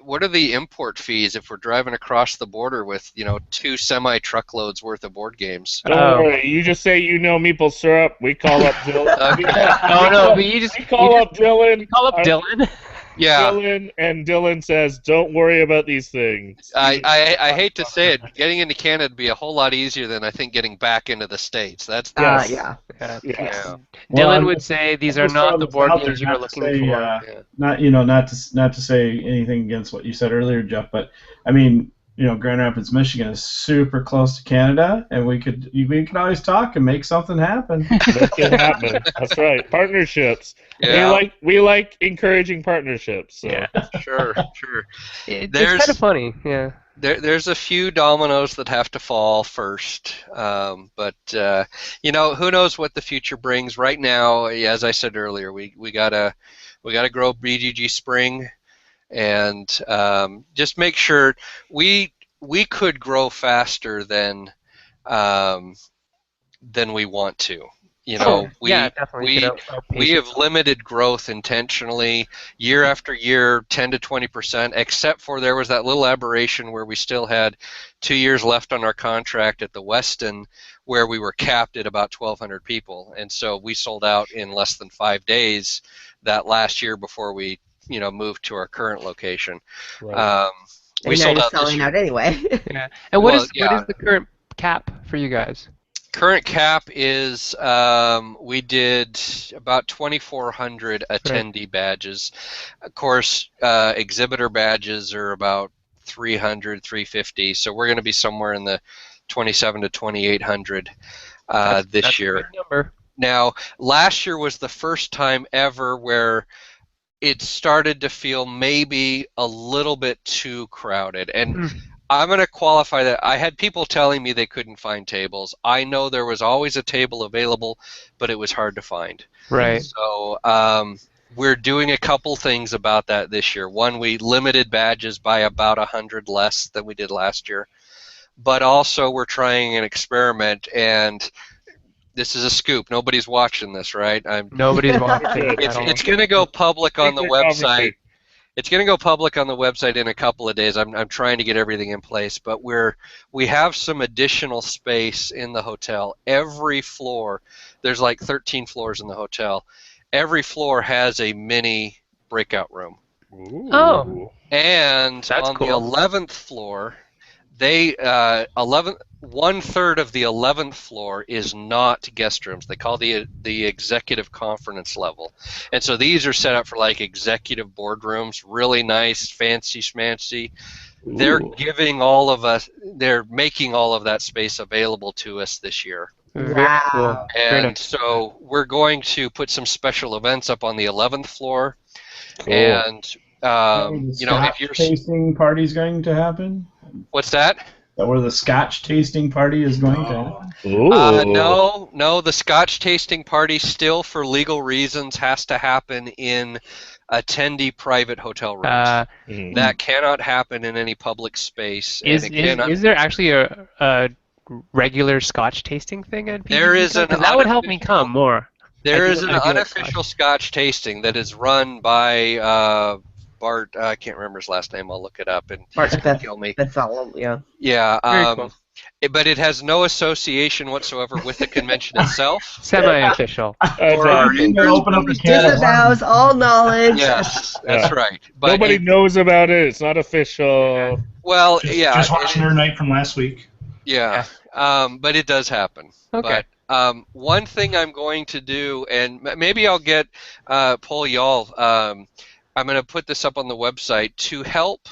S3: what are the import fees if we're driving across the border with 2 semi-truckloads worth of board games.
S2: Don't worry. You just say Meeple syrup. We call up Dylan.
S3: Okay.
S2: We call up Dylan.
S4: Call up Dylan.
S3: Yeah.
S2: Dylan, and Dylan says, "Don't worry about these things."
S3: I hate to say it, getting into Canada would be a whole lot easier than I think getting back into the States. That's the
S2: Yes.
S5: Yeah.
S2: Yeah.
S4: Dylan would say these are
S1: just
S4: not
S1: throwing
S4: the
S1: this
S4: board
S1: out there,
S4: games you are
S1: not to
S4: looking
S1: say,
S4: for.
S1: not to say anything against what you said earlier, Jeff, but I mean, Grand Rapids, Michigan is super close to Canada, and we could always talk and make something happen.
S2: Make it happen. That's right. Partnerships.
S3: Yeah.
S2: We like encouraging partnerships. So.
S4: Yeah.
S3: Sure.
S4: It's
S3: There's-
S4: kind of funny. Yeah.
S3: There's a few dominoes that have to fall first, but who knows what the future brings. Right now, as I said earlier, we gotta grow BGG Spring, and just make sure we could grow faster than we want to.
S4: Yeah, definitely.
S3: We have limited growth intentionally year after year, 10 to 20%, except for there was that little aberration where we still had 2 years left on our contract at the Westin where we were capped at about 1,200 people. And so we sold out in less than 5 days that last year before we moved to our current location.
S2: Right.
S3: We
S5: And now
S3: sold
S5: you're
S3: out this
S5: selling
S3: year.
S5: out anyway.
S4: Yeah. And what
S3: Well,
S4: is
S3: yeah.
S4: the current cap for you guys?
S3: Current cap is we did about 2,400 attendee badges. Of course, exhibitor badges are about 300, 350. So we're going to be somewhere in the 27 to 2,800 this year.
S4: A big number.
S3: Now, last year was the first time ever where it started to feel maybe a little bit too crowded. And I'm going to qualify that. I had people telling me they couldn't find tables. I know there was always a table available, but it was hard to find.
S4: Right.
S3: So we're doing a couple things about that this year. One, we limited badges by about 100 less than we did last year. But also we're trying an experiment, and this is a scoop. Nobody's watching this, right?
S4: Nobody's watching.
S3: It's going to go public on the website. It's going to go public on the website in a couple of days. I'm trying to get everything in place, but we have some additional space in the hotel. Every floor, there's like 13 floors in the hotel. Every floor has a mini breakout room.
S2: Ooh.
S4: Oh.
S3: And
S4: That's
S3: on
S4: cool.
S3: the 11th floor, one third of the 11th floor is not guest rooms. They call the executive conference level, and so these are set up for like executive boardrooms, really nice, fancy schmancy. They're making all of that space available to us this year.
S4: Very cool.
S5: Wow.
S4: Very
S3: And
S4: nice.
S3: so we're going to put some special events up on the 11th floor,
S2: Cool.
S3: and
S1: The
S3: if
S1: Scotch
S3: you're
S1: tasting party is going to happen.
S3: what's that?
S1: Is that where the Scotch tasting party is going to happen?
S2: Ooh.
S3: No, the Scotch tasting party still, for legal reasons, has to happen in attendee private hotel rooms.
S2: Mhm.
S3: That cannot happen in any public space. And it cannot,
S4: is there actually a regular Scotch tasting thing at PGG?
S3: There is an
S4: 'Cause that would help me come more.
S3: there
S4: I
S3: is
S4: do
S3: an
S4: like
S3: unofficial Scotch tasting that is run by Bart. I can't remember his last name. I'll look it up and
S4: Bart
S3: he's gonna kill me.
S5: That's all. Yeah.
S3: Yeah.
S4: Very cool.
S3: But it has no association whatsoever with the convention itself.
S4: Semi-official.
S3: Or-
S1: You can open up a can of
S5: Disavows all knowledge.
S3: Yes, that's
S2: Yeah.
S3: right. But
S2: Nobody knows about it. It's not official.
S3: well,
S6: Just watching her night from last week.
S3: Yeah, but it does happen.
S4: Okay.
S3: But one thing I'm going to do, and maybe I'll get Paul Y'all. I'm going to put this up on the website to help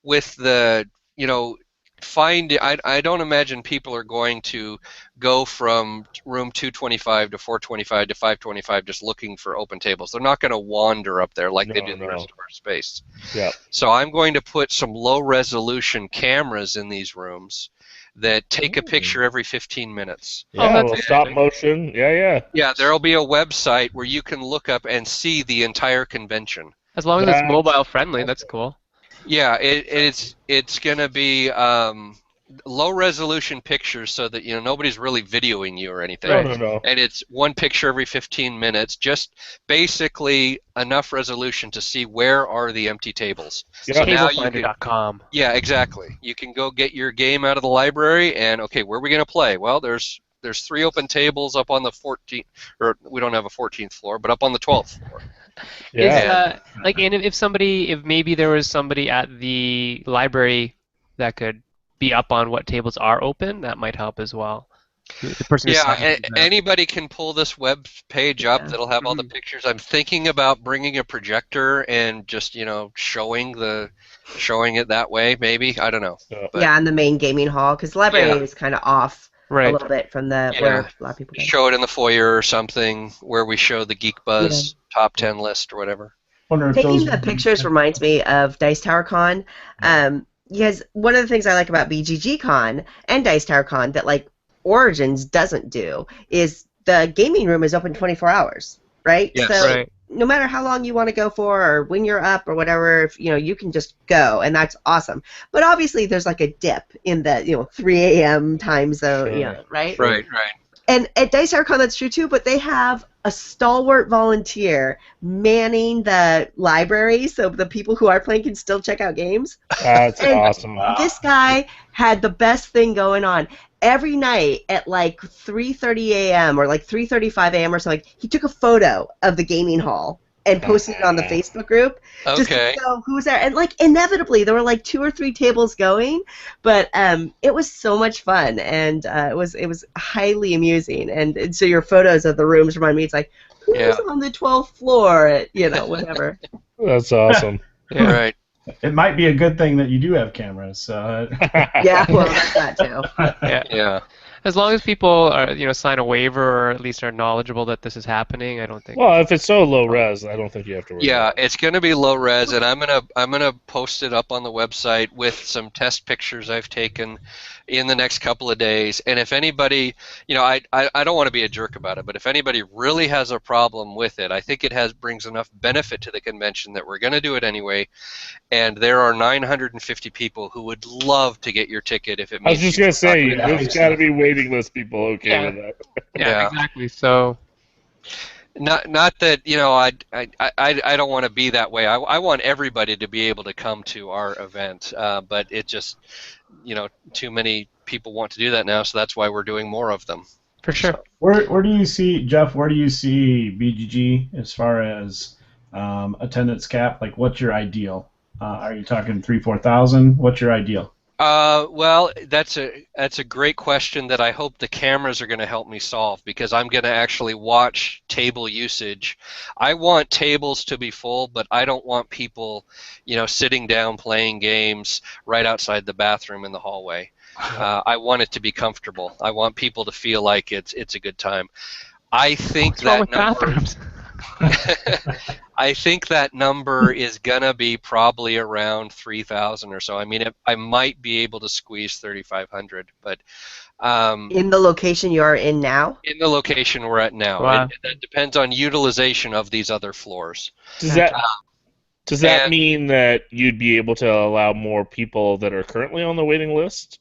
S3: with the, I don't imagine people are going to go from room 225 to 425 to 525 just looking for open tables. They're not going to wander up there like they do the rest of our space.
S2: Yeah.
S3: So I'm going to put some low resolution cameras in these rooms that take a picture every 15 minutes.
S2: Yeah,
S4: that's
S2: well, stop motion. Yeah.
S3: Yeah, there'll be a website where you can look up and see the entire convention.
S4: As long as it's mobile friendly, that's cool.
S3: Yeah, it's going to be low resolution pictures so that nobody's really videoing you or anything.
S2: No.
S3: And it's one picture every 15 minutes, just basically enough resolution to see where are the empty tables.
S2: Yeah.
S3: So now you can,
S4: Tablefinder.com.
S3: yeah, exactly. You can go get your game out of the library and okay, where are we going to play? Well, there's 3 open tables up on the 14th, or we don't have a 14th floor, but up on the 12th floor.
S2: Yeah.
S4: And if maybe there was somebody at the library that could be up on what tables are open, that might help as well. The person who's signing up.
S3: Anybody can pull this web page up.
S5: Yeah.
S3: That'll have all the pictures. I'm thinking about bringing a projector and just showing it that way. Maybe, I don't know. But
S5: Yeah, in the main gaming hall, because the library is kind of off a little bit from the where a lot of people go.
S3: show it in the foyer or something where we show the Geek Buzz top 10 list or whatever.
S1: Wonder if
S5: Taking
S1: those
S5: the pictures reminds me of Dice Tower Con. Because one of the things I like about BGG Con and Dice Tower Con that like Origins doesn't do is the gaming room is open 24 hours, right?
S3: Yes.
S5: So
S4: Right.
S5: no matter how long you want to go for or when you're up or whatever, if, you can just go, and that's awesome. But obviously there's like a dip in the 3 a.m. time zone,
S2: Sure.
S5: right?
S3: Right.
S5: And at Dice Tower Con, that's true too, but they have a stalwart volunteer manning the library so the people who are playing can still check out games.
S2: That's
S5: And
S2: awesome.
S5: This guy had the best thing going on. Every night at like 3:30 a.m. or like 3:35 a.m. or something, he took a photo of the gaming hall and posted it on the Facebook group just
S3: Okay.
S5: to know who was there. And like inevitably, there were like 2 or 3 tables going, but it was so much fun, and it was highly amusing. And so your photos of the rooms remind me, it's like who's on the 12th floor at whatever.
S2: That's awesome.
S3: Right.
S1: it might be a good thing that you do have cameras.
S5: Yeah, well, that's that too.
S3: Yeah.
S4: As long as people are, sign a waiver or at least are knowledgeable that this is happening, I don't think.
S2: Well, if it's so low res, I don't think you have to worry.
S3: Yeah,
S2: about it.
S3: it's going to be low res, and I'm gonna post it up on the website with some test pictures I've taken in the next couple of days. And if anybody, I don't want to be a jerk about it, but if anybody really has a problem with it, I think it brings enough benefit to the convention that we're going to do it anyway. And there are 950 people who would love to get your ticket if it
S2: I was
S3: means
S2: just gonna say,
S1: Yeah.
S2: there's got to be waiting list people okay with that.
S3: Yeah.
S4: Exactly. So.
S3: Not that I don't want to be that way. I want everybody to be able to come to our event, but it just too many people want to do that now, so that's why we're doing more of them.
S4: For sure.
S1: Where do you see, Jeff? Where do you see BGG as far as attendance cap? Like, what's your ideal? Are you talking 3,000-4,000? What's your ideal?
S3: Well, that's a great question that I hope the cameras are going to help me solve, because I'm going to actually watch table usage. I want tables to be full, but I don't want people, sitting down playing games right outside the bathroom in the hallway. I want it to be comfortable. I want people to feel like it's a good time. I think
S4: What's wrong with
S3: number.
S4: bathrooms?
S3: I think that number is gonna be probably around 3,000 or so. I mean, I might be able to squeeze 3,500, but
S5: In the location you are in now?
S3: in the location we're at now,
S4: Wow.
S3: that depends on utilization of these other floors.
S2: Does that
S3: and-
S2: mean that you'd be able to allow more people that are currently on the waiting list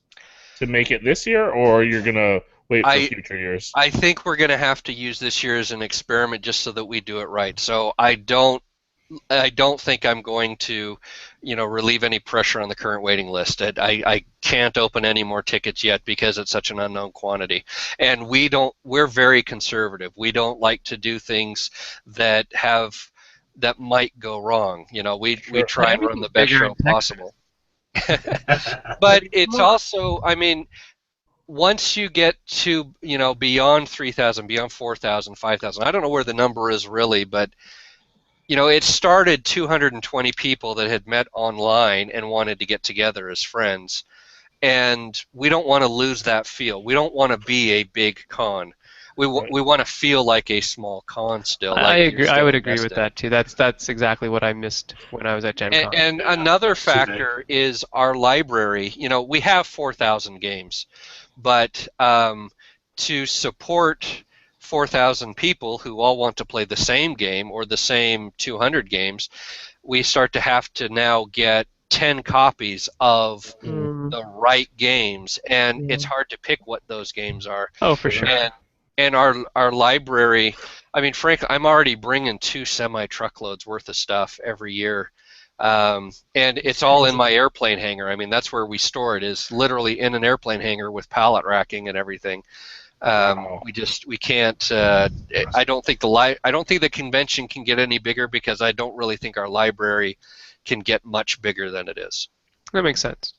S2: to make it this year, or you're gonna wait for future years?
S3: I think we're going to have to use this year as an experiment just so that we do it right. So I don't I don't think I'm going to, relieve any pressure on the current waiting list. I can't open any more tickets yet because it's such an unknown quantity. And we're very conservative. We don't like to do things that might go wrong. We try and run the best show possible. But it's also, I mean, once you get to, beyond 3,000, beyond 4,000, 5,000, I don't know where the number is really, but it started 220 people that had met online and wanted to get together as friends. And we don't want to lose that feel. We don't want to be a big con. We want to feel like a small con still.
S4: I agree. I would agree with that too. That's exactly what I missed when I was at Gen Con.
S3: And another factor is our library. We have 4,000 games, but to support 4,000 people who all want to play the same game or the same 200 games, we start to have to now get 10 copies of the right games, and it's hard to pick what those games are.
S4: Oh, for sure.
S3: And our library, I mean, frankly, I'm already bringing 2 semi-truckloads worth of stuff every year. And it's all in my airplane hangar. I mean, that's where we store it, is literally in an airplane hangar with pallet racking and everything. We can't. I don't think the convention can get any bigger because I don't really think our library can get much bigger than it is.
S4: That makes sense.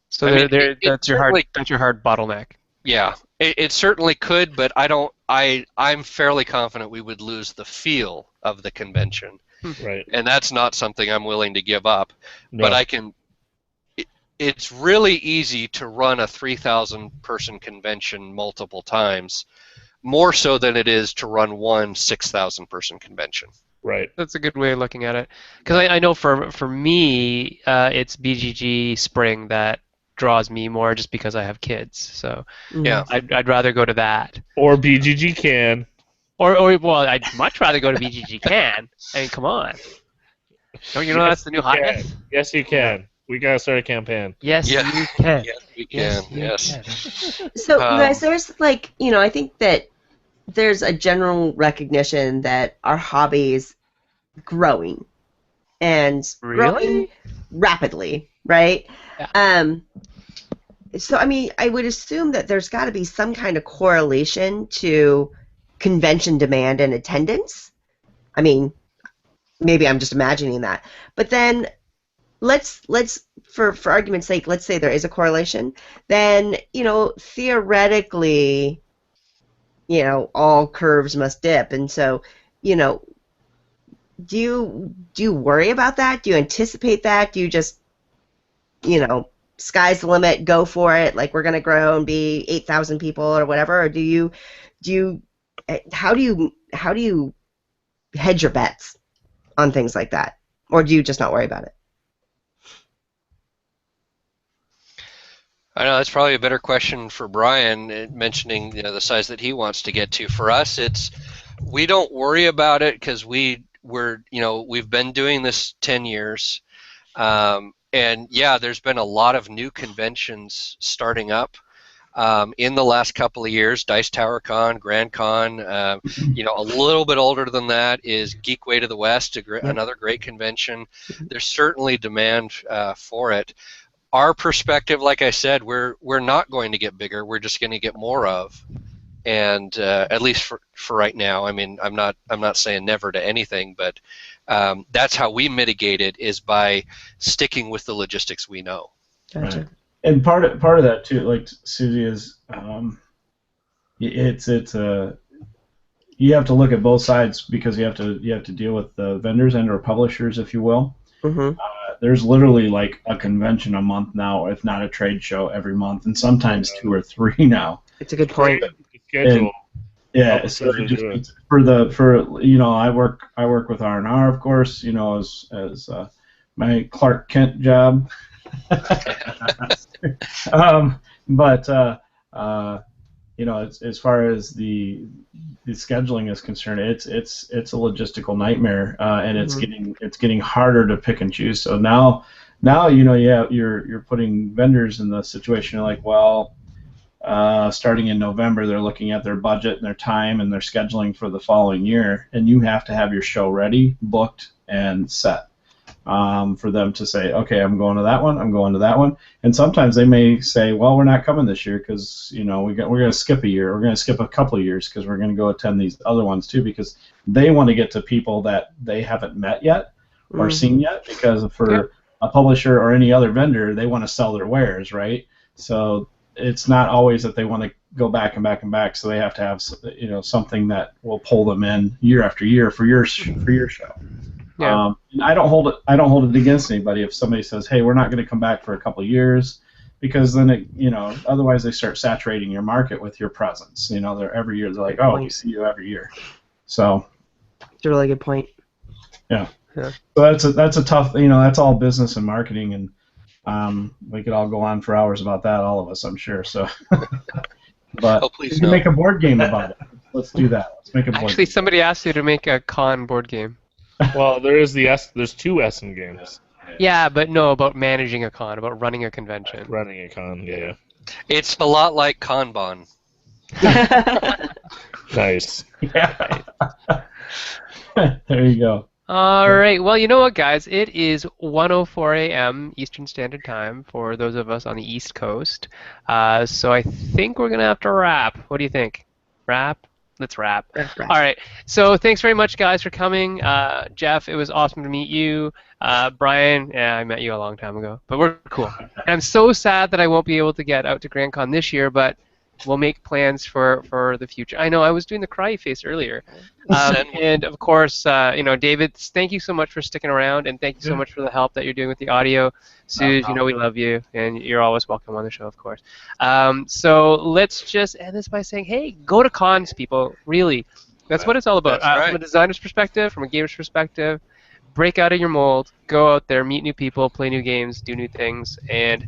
S4: So that's your hard bottleneck.
S3: Yeah, it certainly could, but I'm fairly confident we would lose the feel of the convention.
S2: Right.
S3: And that's not something I'm willing to give up.
S2: No.
S3: But I can. It's really easy to run a 3,000-person convention multiple times, more so than it is to run one 6,000-person convention.
S2: Right.
S4: That's a good way of looking at it. Because I know for me, it's BGG Spring that draws me more, just because I have kids. So
S3: yeah,
S4: I'd rather go to that.
S2: Or BGG Can.
S4: Or well, I'd much rather go to BGG Can. I mean, come on. Don't you know that's the new hotness?
S2: Yes, you can. We gotta start a campaign.
S4: Yes, you can.
S3: Yes, we can. Yes.
S5: So, guys, there's I think that there's a general recognition that our hobby is growing, and growing rapidly, right?
S4: Yeah.
S5: So, I mean, I would assume that there's got to be some kind of correlation to convention demand and attendance. I mean, maybe I'm just imagining that, but then. Let's for argument's sake, let's say there is a correlation. Then theoretically, all curves must dip, and so do you worry about that? Do you anticipate that? Do you just sky's the limit, go for it? Like, we're gonna grow and be 8,000 people or whatever, or do you how do you hedge your bets on things like that, or do you just not worry about it?
S3: I know that's probably a better question for Brian, mentioning the size that he wants to get to. For us, we don't worry about it because we've been doing this 10 years, and yeah, there's been a lot of new conventions starting up in the last couple of years. Dice Tower Con, Grand Con, a little bit older than that is Geek Way to the West, another great convention. There's certainly demand for it. Our perspective, like I said, we're not going to get bigger. We're just going to get more of, and at least for right now. I mean, I'm not saying never to anything, but that's how we mitigate it, is by sticking with the logistics we know.
S5: Gotcha.
S1: Right. And part of that too, like Susie, is you have to look at both sides, because you have to deal with the vendors and or publishers, if you will.
S5: Mm-hmm.
S1: There's literally like a convention a month now, if not a trade show every month, and sometimes 2 or 3 now.
S5: It's a good point.
S2: Schedule.
S1: Yeah, so I work with R&R, of course, as my Clark Kent job. But as far as the scheduling is concerned, it's a logistical nightmare, and it's getting harder to pick and choose. So now you're putting vendors in the situation like, well, starting in November, they're looking at their budget and their time and their scheduling for the following year, and you have to have your show ready, booked, and set. For them to say, okay, I'm going to that one, I'm going to that one, and sometimes they may say, well, we're not coming this year because we're going to skip a year, we're going to skip a couple of years because we're going to go attend these other ones too, because they want to get to people that they haven't met yet or seen yet, because for a publisher or any other vendor, they want to sell their wares, right? So it's not always that they want to go back and back and back, so they have to have something that will pull them in year after year for your show.
S4: Yeah.
S1: And I don't hold it against anybody if somebody says, "Hey, we're not going to come back for a couple of years," because then otherwise they start saturating your market with your presence. They're every year they're like, "Oh, we see you every year." So
S5: it's a really good point.
S1: Yeah. So that's a tough. That's all business and marketing, and we could all go on for hours about that, all of us, I'm sure. So, but we can make a board game about it. Let's do that. Let's make a board game.
S4: Actually, somebody asked you to make a con board game.
S2: Well, there's two Essen games.
S4: Yeah, but no, about managing a con, about running a convention.
S2: Running a con, yeah.
S3: It's a lot like Kanban.
S2: Nice.
S1: Yeah. There you go.
S4: All right. Well, you know what, guys? It is 1:04 a.m. Eastern Standard Time for those of us on the East Coast. So I think we're going to have to wrap. What do you think? Wrap? Let's wrap. All right. So thanks very much, guys, for coming. Jeff, it was awesome to meet you. Brian, yeah, I met you a long time ago, but we're cool. And I'm so sad that I won't be able to get out to Grand Con this year, but we'll make plans for the future. I know I was doing the cry face earlier. And of course, David, thank you so much for sticking around, and thank you so much for the help that you're doing with the audio. Suze, we love you, and you're always welcome on the show, of course. So let's just end this by saying, hey, go to cons, people. Really, that's what it's all about. From a designer's perspective, from a gamer's perspective, break out of your mold, go out there, meet new people, play new games, do new things, and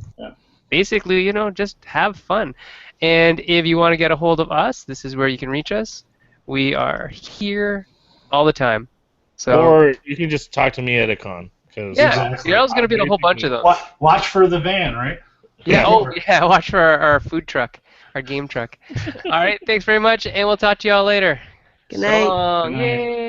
S4: basically, just have fun. And if you want to get a hold of us, this is where you can reach us. We are here all the time. So,
S2: or you can just talk to me at a con.
S4: Yeah, there's going to be a whole bunch of those.
S6: Watch for the van, right?
S4: Yeah, watch for our food truck, our game truck. All right, thanks very much, and we'll talk to you all later.
S5: Good night.
S4: So long.
S6: Good night.
S4: Yay.